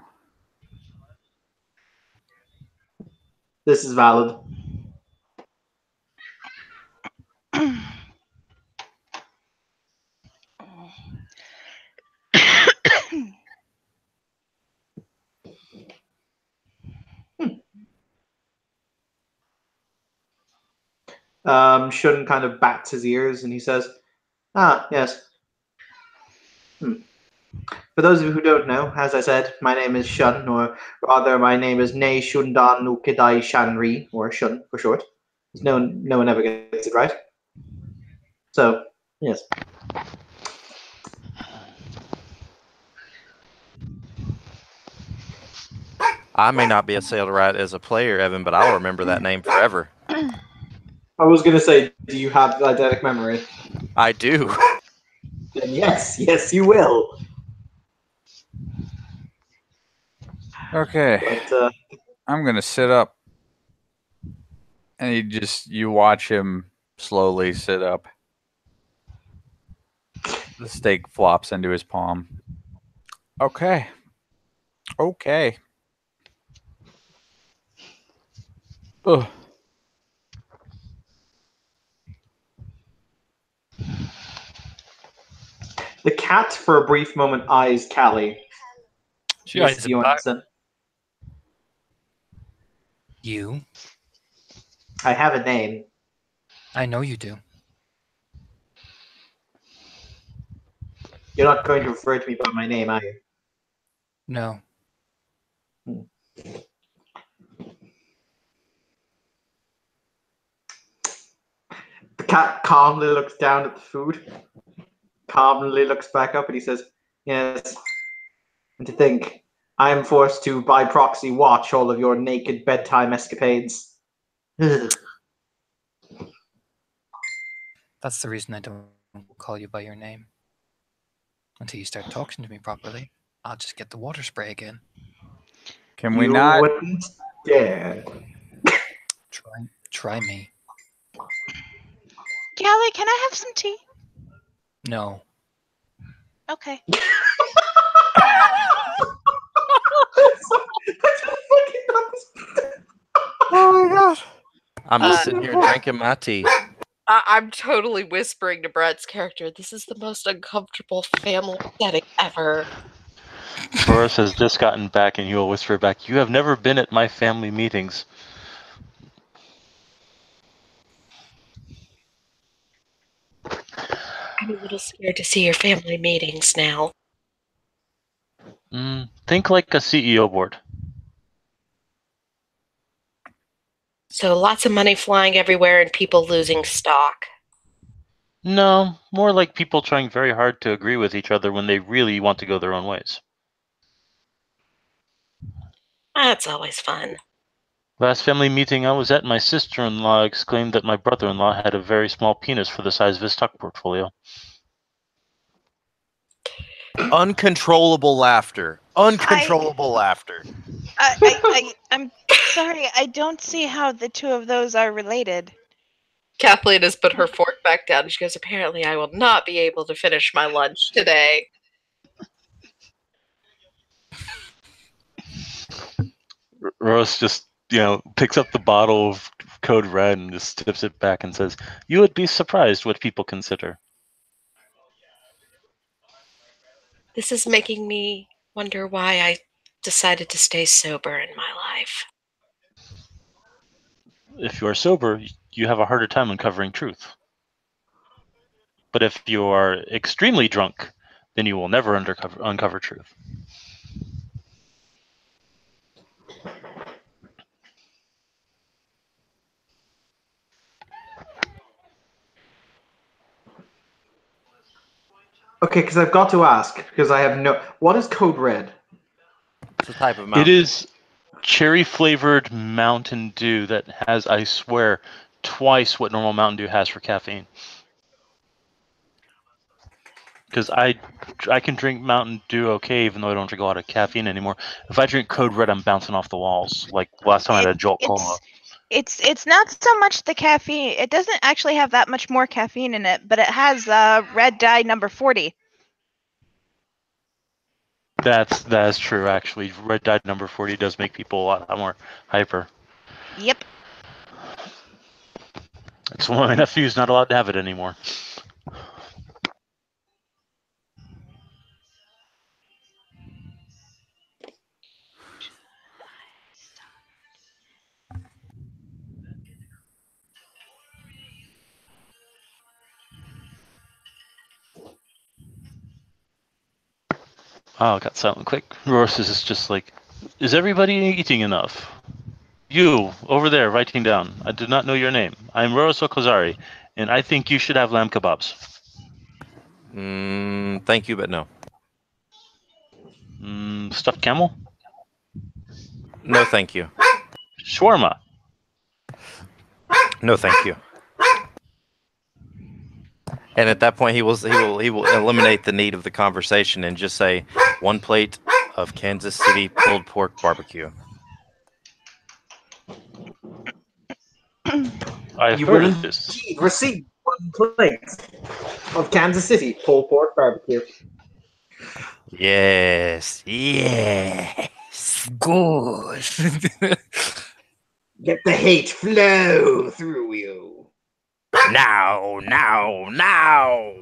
This is valid. Shun kind of bats his ears and he says, "Ah, yes. For those of you who don't know, as I said, my name is Shun, or rather, my name is Ne Shundan Nukidai Shanri, or Shun for short. No one ever gets it right. So, yes." I may not be a sailor right as a player, Evan, but I'll remember that name forever. I was going to say, do you have eidetic memory? I do. Then yes, you will. Okay. But, I'm gonna sit up. And you watch him slowly sit up. The steak flops into his palm. Okay. Ugh. the cat, for a brief moment, eyes Callie. She eyes him back. You? I have a name. I know you do. You're not going to refer to me by my name, are you? No. The cat calmly looks down at the food, calmly looks back up, and he says, "Yes. And to think, I am forced to, by proxy, watch all of your naked bedtime escapades." Ugh. That's the reason I don't call you by your name. Until you start talking to me properly, I'll just get the water spray again. Can we You not? wouldn't dare. Try me. Callie, can I have some tea? No. Okay. Oh my god! I'm just Uh, sitting here drinking my tea. I'm totally whispering to Brett's character. This is the most uncomfortable family setting ever. Boris has just gotten back, and he will whisper back, "You have never been at my family meetings." I'm a little scared to see your family meetings now. Think like a CEO board. So lots of money flying everywhere and people losing stock. No, more like people trying very hard to agree with each other when they really want to go their own ways. That's always fun. Last family meeting I was at, my sister-in-law exclaimed that my brother-in-law had a very small penis for the size of his stock portfolio. Uncontrollable laughter. Uncontrollable laughter. I'm sorry. I don't see how the two of those are related. Kathleen has put her fork back down. She goes, apparently I will not be able to finish my lunch today. Rose just, picks up the bottle of Code Red and just tips it back and says, "You would be surprised what people consider." This is making me wonder why I decided to stay sober in my life. If you are sober, you have a harder time uncovering truth. But if you are extremely drunk, then you will never uncover truth. Okay, because I've got to ask, because I have no... What is Code Red? It's a type of It mountain. is cherry-flavored Mountain Dew that has, I swear, twice what normal Mountain Dew has for caffeine. Because I can drink Mountain Dew okay, even though I don't drink a lot of caffeine anymore. If I drink Code Red, I'm bouncing off the walls. Like last time I had a Jolt Cola. It's not so much the caffeine. It doesn't actually have that much more caffeine in it, but it has red dye number 40. That is true, actually. Red dye number 40 does make people a lot more hyper. Yep. It's why my nephew's not allowed to have it anymore. Oh, got silent quick. Roros is just like, "Is everybody eating enough? You, over there, writing down. I did not know your name. I'm Roros Okozari, and I think you should have lamb kebabs." Thank you, but no. Stuffed camel? No, thank you. Shawarma? No, thank you. And at that point, he will eliminate the need of the conversation and just say, 1 plate of Kansas City pulled pork barbecue. I've You heard will of this. indeed receive 1 plate of Kansas City pulled pork barbecue. Yes. Yes. Good. Let the hate flow through you. Now, now, now.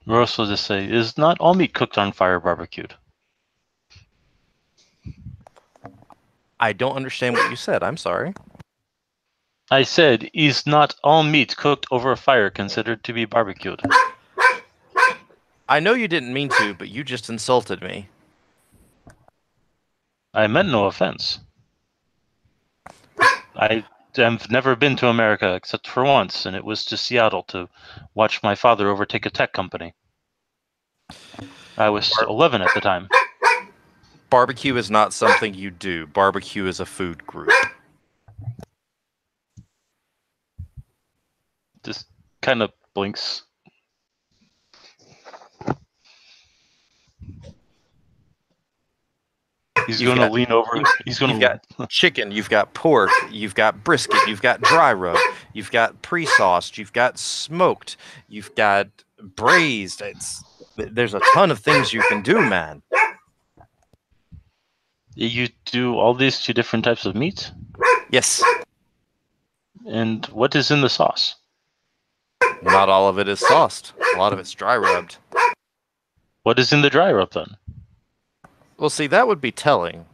Roros will just say, "Is not all meat cooked on fire barbecued?" I don't understand what you said. I'm sorry. I said, is not all meat cooked over a fire considered to be barbecued? I know you didn't mean to, but you just insulted me. I meant no offense. I have never been to America except for once, and it was to Seattle to watch my father overtake a tech company. I was 11 at the time. Barbecue is not something you do. Barbecue is a food group. Just kind of blinks. He's You've going to got- lean over. He's going You've to. got chicken, you've got pork, you've got brisket, you've got dry rub, you've got pre-sauced, you've got smoked, you've got braised. There's a ton of things you can do, man. You do all these 2 different types of meat? Yes, And what is in the sauce? not all of it is sauced. A lot of it's dry rubbed. What is in the dry rub then? Well, see, that would be telling.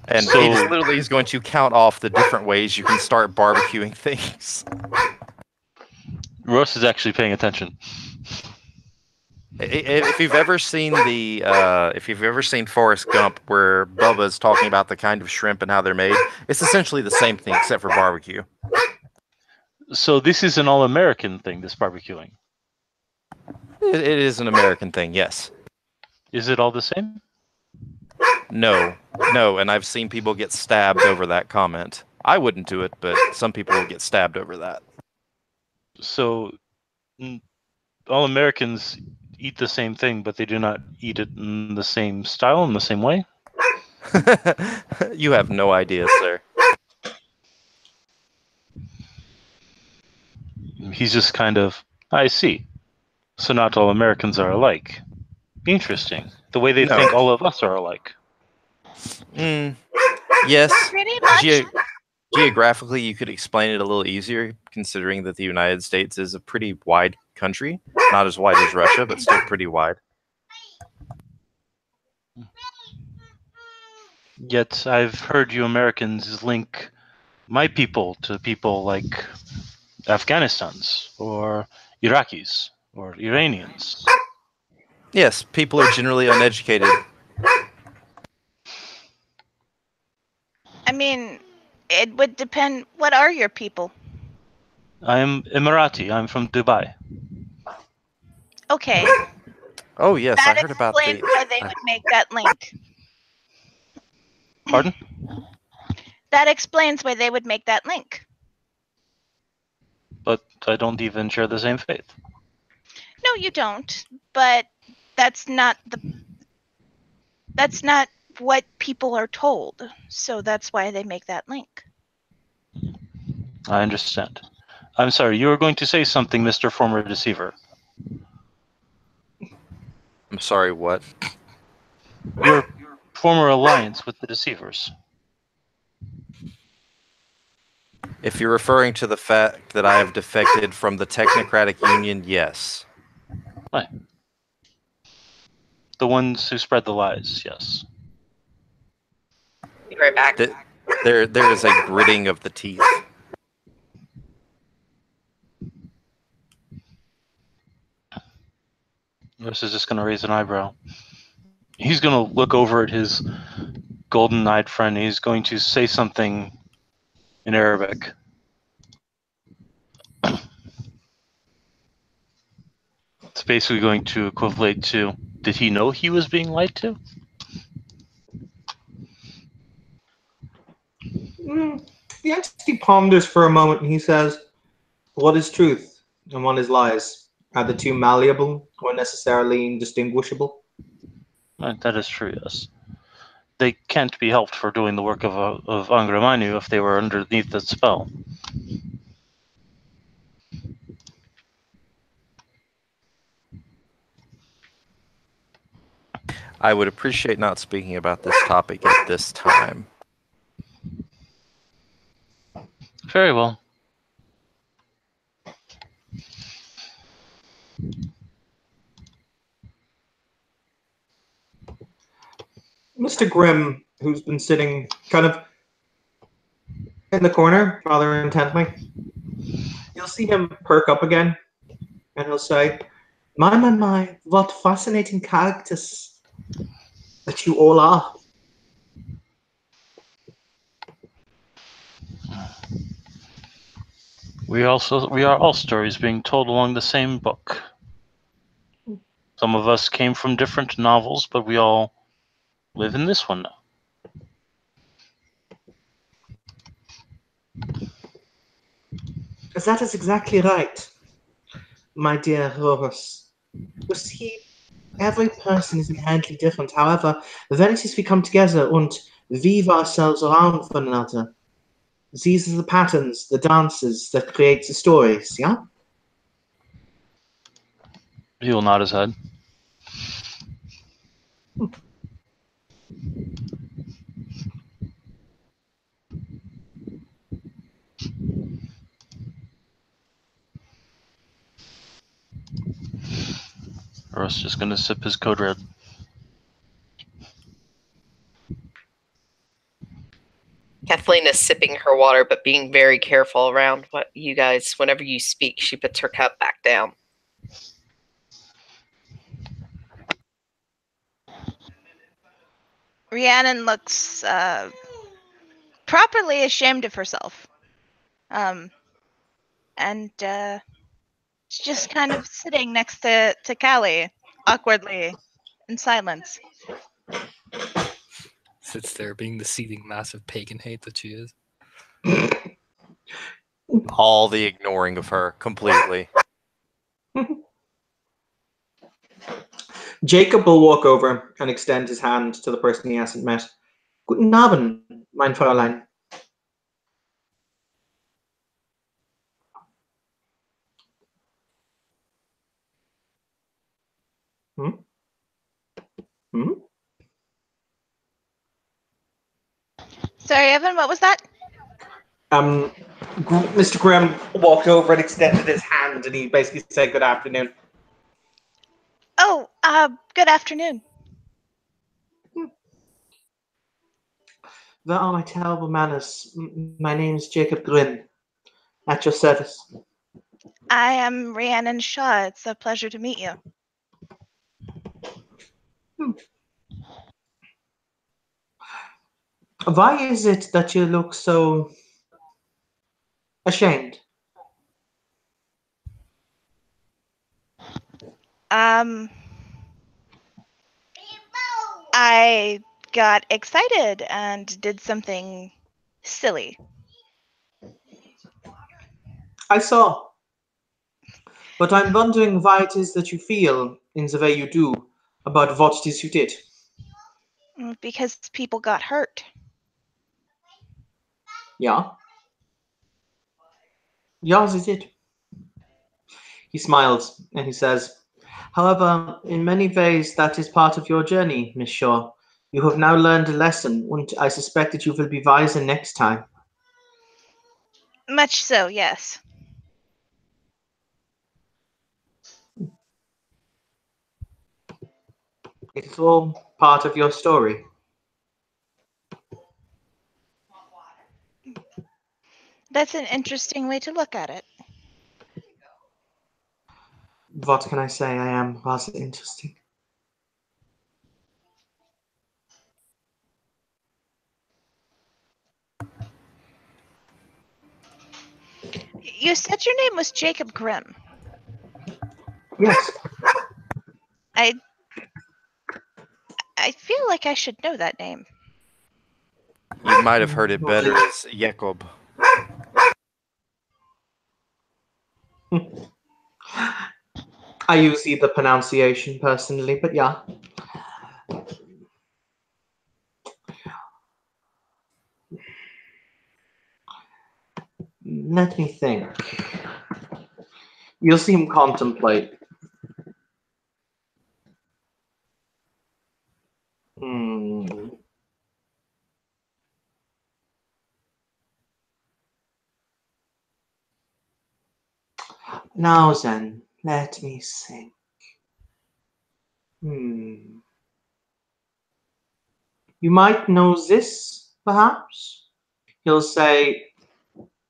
And So- he just literally is going to count off the different ways you can start barbecuing things. Ross is actually paying attention. If you've ever seen Forrest Gump, where Bubba's talking about the kind of shrimp and how they're made, it's essentially the same thing except for barbecue. So this is an all-American thing, this barbecuing. It is an American thing, yes. Is it all the same? No, and I've seen people get stabbed over that comment. I wouldn't do it, but some people will get stabbed over that. So all Americans eat the same thing, but they do not eat it in the same style, in the same way? You have no idea, sir. He's just kind of, I see. So not all Americans are alike. Interesting. The way they No. think all of us are alike. Yes. Pretty much. Geographically, you could explain it a little easier, considering that the United States is a pretty wide country. Not as wide as Russia, but still pretty wide. Yet I've heard you Americans link my people to people like Afghanistans or Iraqis or Iranians. Yes, people are generally uneducated. I mean, it would depend. What are your people? I'm Emirati. I'm from Dubai. Okay, Oh yes, I that heard about explains why they would make that link. Pardon? That explains why they would make that link. But I don't even share the same faith. No, you don't. But that's not what people are told. So that's why they make that link. I understand. I'm sorry, you were going to say something, Mr. Former Deceiver. I'm sorry, what? Your former alliance with the Deceivers. If you're referring to the fact that I have defected from the Technocratic Union, yes. The ones who spread the lies, yes. Be right back. There is a gritting of the teeth. This is just going to raise an eyebrow. He's going to look over at his golden-eyed friend. He's going to say something in Arabic. It's basically going to equivalent to, did he know he was being lied to? He actually ponders for a moment and he says, "What is truth and what is lies? Are the two malleable or necessarily indistinguishable?" Right, that is true, yes. They can't be helped for doing the work of Angramanu if they were underneath that spell. I would appreciate not speaking about this topic at this time. Very well. Mr. Grimm, who's been sitting kind of in the corner rather intently, you'll see him perk up again, and he'll say, my, what fascinating characters that you all are. We are all stories being told along the same book. Some of us came from different novels, but we all live in this one now. That is exactly right, my dear Horus. You see, every person is inherently different. However, when it is we come together and weave ourselves around one another, these are the patterns, the dances that create the stories, yeah? He will nod his head. Horus just gonna sip his code red. Kathleen is sipping her water, but being very careful around what you guys, whenever you speak, she puts her cup back down. Rhiannon looks properly ashamed of herself. And she's just kind of sitting next to Callie, awkwardly, in silence. Sits there being the seething mass of pagan hate that she is. All the ignoring of her completely. Jacob will walk over and extend his hand to the person he hasn't met. Guten Abend, mein Fräulein. Hmm? Hmm? Sorry, Evan, what was that? Mr. Grimm walked over and extended his hand, and he basically said good afternoon. Oh, good afternoon. Where are my terrible manners? My name is Jacob Grimm. At your service. I am Rhiannon Shaw. It's a pleasure to meet you. Why is it that you look so ashamed? I got excited and did something silly. I saw. But I'm wondering why it is that you feel in the way you do about what it is you did. Because people got hurt. Yeah? Yeah, they did. He smiles and he says, however, in many ways that is part of your journey, Miss Shaw. You have now learned a lesson, and I suspect that you will be wiser next time. Much so, yes. It's all part of your story. That's an interesting way to look at it. What can I say? I am rather interesting. You said your name was Jacob Grimm. Yes. I feel like I should know that name. You might have heard it better as Jacob. I use either pronunciation personally, but yeah. Let me think. You'll see him contemplate. Now then, let me think. You might know this, perhaps? He'll say,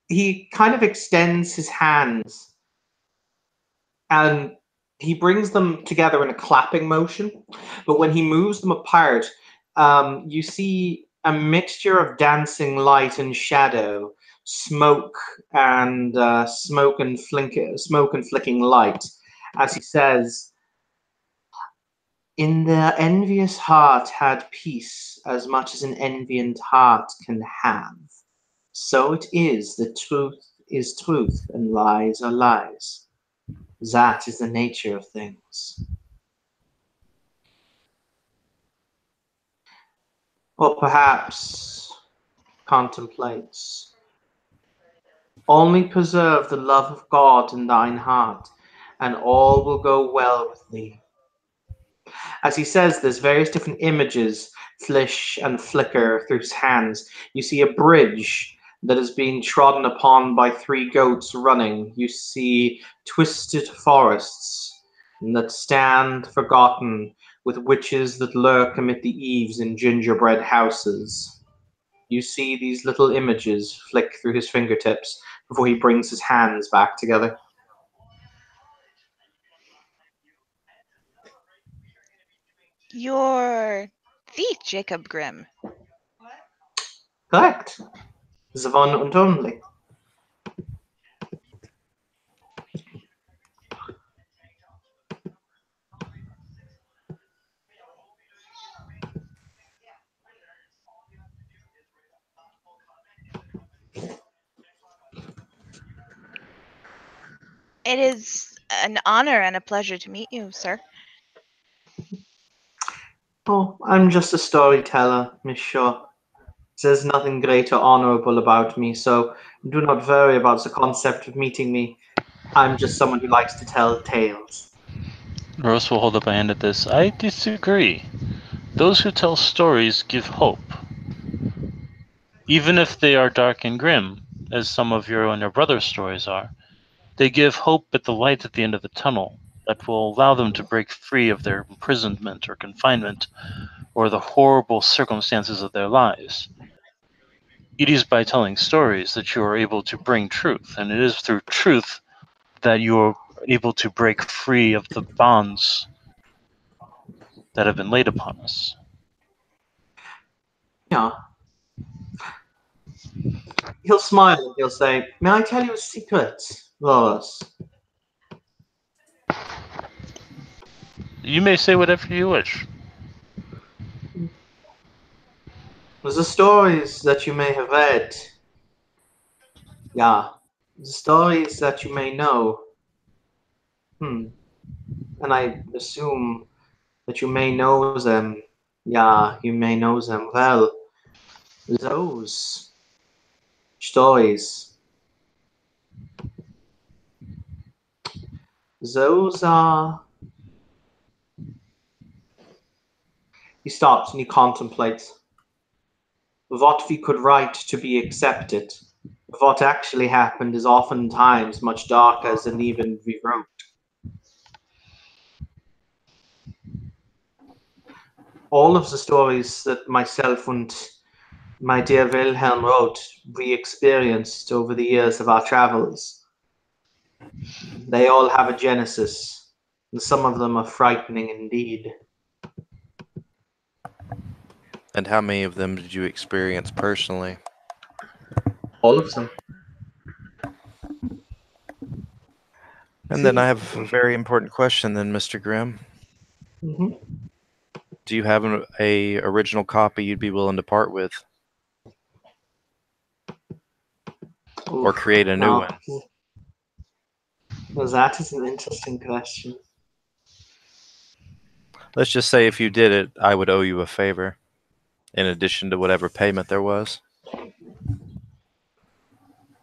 he kind of extends his hands and he brings them together in a clapping motion. But when he moves them apart, you see a mixture of dancing light and shadow, smoke and flicking light, as he says, "In the envious heart had peace as much as an enviant heart can have. So it is that truth is truth and lies are lies. That is the nature of things." Or perhaps contemplates, "Only preserve the love of God in thine heart, and all will go well with thee." As he says, there's various different images flish and flicker through his hands. You see a bridge that is being trodden upon by 3 goats running. You see twisted forests that stand forgotten, with witches that lurk amid the eaves in gingerbread houses. You see these little images flick through his fingertips before he brings his hands back together. You're the Jacob Grimm. Correct. The one and only. It is an honor and a pleasure to meet you, sir. Oh, I'm just a storyteller, Miss Shaw. There's nothing great or honorable about me, so do not worry about the concept of meeting me. I'm just someone who likes to tell tales. Rose will hold up a hand at this. I disagree. Those who tell stories give hope. Even if they are dark and grim, as some of your and your brother's stories are, they give hope at the light at the end of the tunnel that will allow them to break free of their imprisonment or confinement or the horrible circumstances of their lives. It is by telling stories that you are able to bring truth, and it is through truth that you are able to break free of the bonds that have been laid upon us. Yeah. He'll smile and he'll say, "May I tell you a secret, Lois?" You may say whatever you wish. The stories that you may have read. Yeah. The stories that you may know. And I assume that you may know them. Yeah, you may know them well. Those stories. Those are. He stops and he contemplates. What we could write to be accepted. What actually happened is oftentimes much darker than even we wrote. All of the stories that myself and my dear Wilhelm wrote, we experienced over the years of our travels. They all have a genesis, and some of them are frightening indeed. And how many of them did you experience personally? All of them. And then I have a very important question then, Mr. Grimm. Mm-hmm. Do you have a original copy you'd be willing to part with? Or create a new one? Well, that is an interesting question. Let's just say if you did it, I would owe you a favor, in addition to whatever payment there was.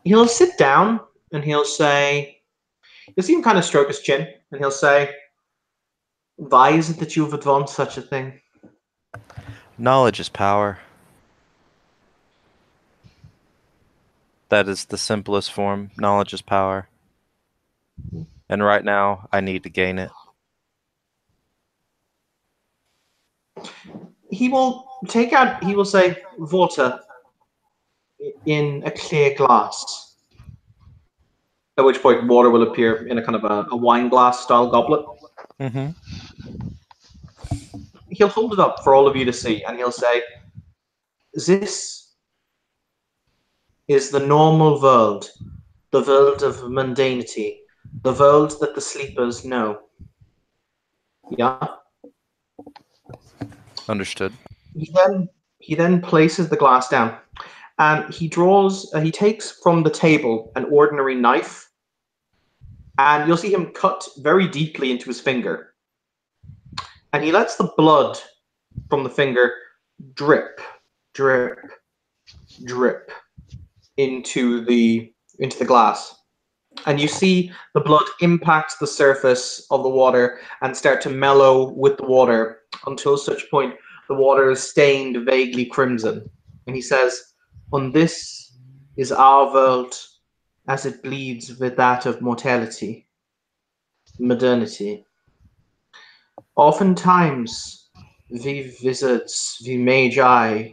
He'll sit down and he'll say, you'll see him kind of stroke his chin, and he'll say, "Why is it that you would want such a thing?" Knowledge is power. That is the simplest form. Knowledge is power. And right now, I need to gain it. He will take out, he will say, water in a clear glass. At which point water will appear in a kind of a wine glass style goblet. Mm-hmm. He'll hold it up for all of you to see, and he'll say, this is the normal world, the world of mundanity, the world that the sleepers know. Yeah? Understood. He then places the glass down, and he takes from the table an ordinary knife, and you'll see him cut very deeply into his finger. And he lets the blood from the finger drip, drip, drip into the glass. And you see the blood impact the surface of the water and start to mellow with the water until such point the water is stained vaguely crimson. And he says, "On this is our world as it bleeds with that of mortality, modernity. Oftentimes, we wizards, we magi,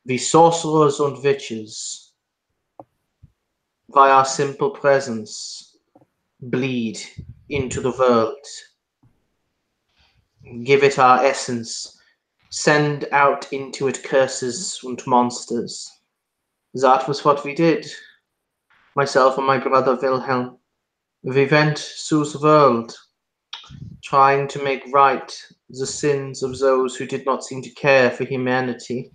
we sorcerers and witches, by our simple presence, bleed into the world, give it our essence, send out into it curses and monsters. That was what we did, myself and my brother Wilhelm. We went through the world, trying to make right the sins of those who did not seem to care for humanity,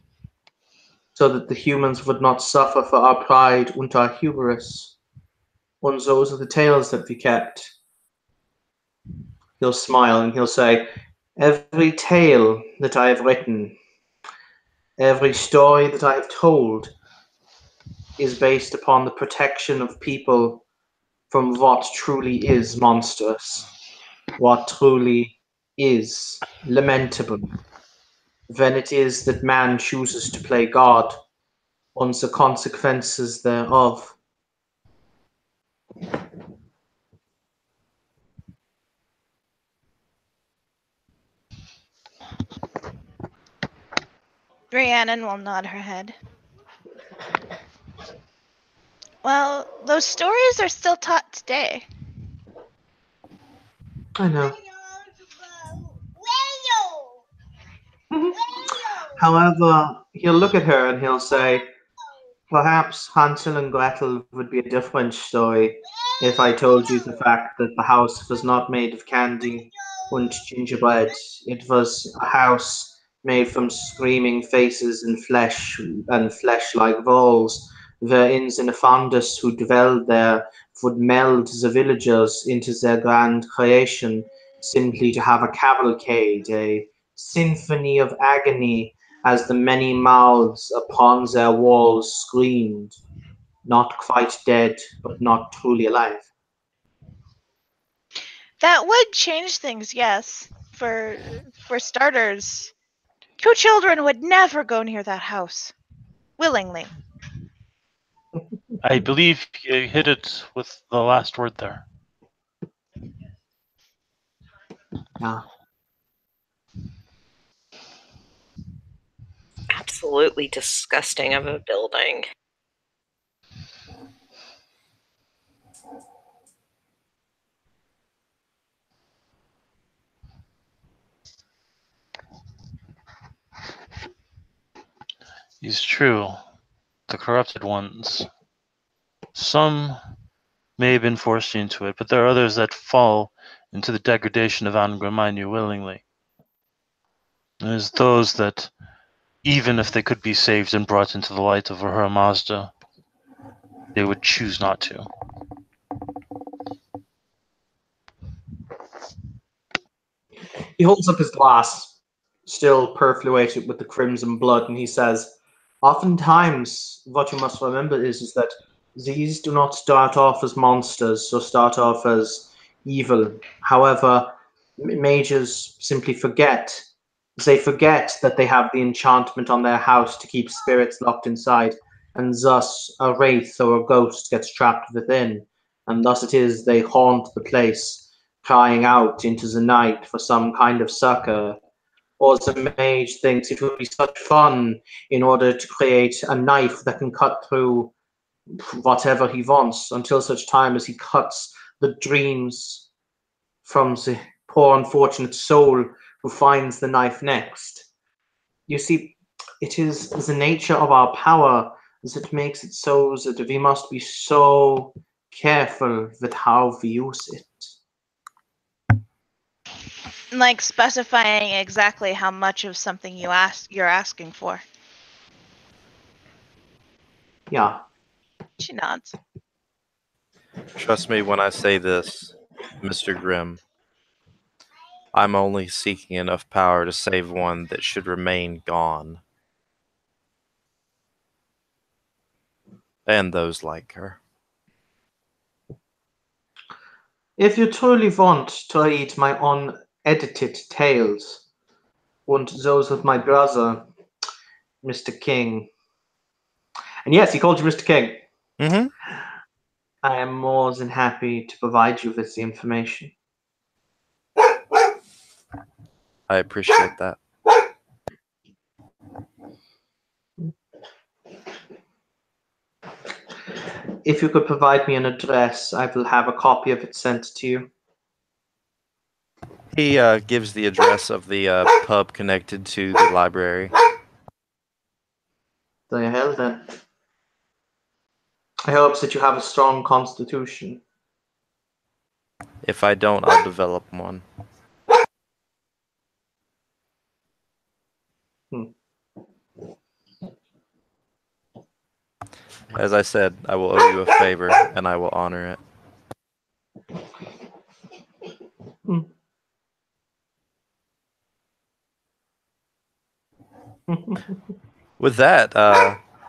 so that the humans would not suffer for our pride and our hubris. And those are the tales that we kept." He'll smile and he'll say, "Every tale that I have written, every story that I have told, is based upon the protection of people from what truly is monstrous, what truly is lamentable, when it is that man chooses to play God, and the consequences thereof." Rhiannon will nod her head. Well, those stories are still taught today. I know. However, he'll look at her and he'll say, "Perhaps Hansel and Gretel would be a different story if I told you the fact that the house was not made of candy and gingerbread. It was a house made from screaming faces and flesh-like walls, wherein the Nefandus who dwelled there would meld the villagers into their grand creation, simply to have a cavalcade, a symphony of agony, as the many mouths upon their walls screamed, not quite dead, but not truly alive." That would change things, yes. For starters, 2 children would never go near that house. Willingly. I believe you hit it with the last word there. Yeah. Absolutely disgusting of a building. It's true. The corrupted ones. Some may have been forced into it, but there are others that fall into the degradation of Angramanu willingly. There's those that, even if they could be saved and brought into the light of Ahura Mazda, they would choose not to. He holds up his glass, still perfluated with the crimson blood, and he says, "Oftentimes, what you must remember is that these do not start off as monsters or start off as evil. However, mages simply forget. They forget that they have the enchantment on their house to keep spirits locked inside, and thus a wraith or a ghost gets trapped within, and thus it is they haunt the place, crying out into the night for some kind of succor, or as a mage thinks it would be such fun in order to create a knife that can cut through whatever he wants, until such time as he cuts the dreams from the poor unfortunate soul who finds the knife next. You see, it is the nature of our power that makes it so that we must be so careful with how we use it. Like specifying exactly how much of something you're asking for. Yeah. She nods. Trust me when I say this, Mr. Grimm. I'm only seeking enough power to save one that should remain gone. And those like her. If you truly want to read my unedited tales, want those of my brother, Mr. King. And yes, he called you Mr. King. Mm-hmm. I am more than happy to provide you with the information. I appreciate that. If you could provide me an address, I will have a copy of it sent to you. He gives the address of the pub connected to the library. The hell then. I hope that you have a strong constitution. If I don't, I'll develop one. As I said, I will owe you a favor, and I will honor it. With that,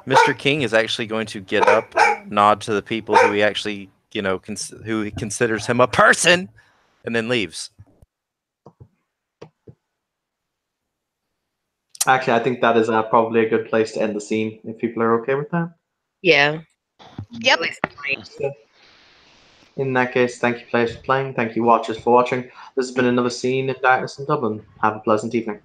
Mr. King is actually going to get up, nod to the people who he actually, who he considers him a person, and then leaves. Actually, I think that is probably a good place to end the scene, if people are okay with that. Yeah. Yep. At least tonight. In that case, thank you players for playing, thank you watchers for watching. This has been another scene in Darkness in Dublin. Have a pleasant evening.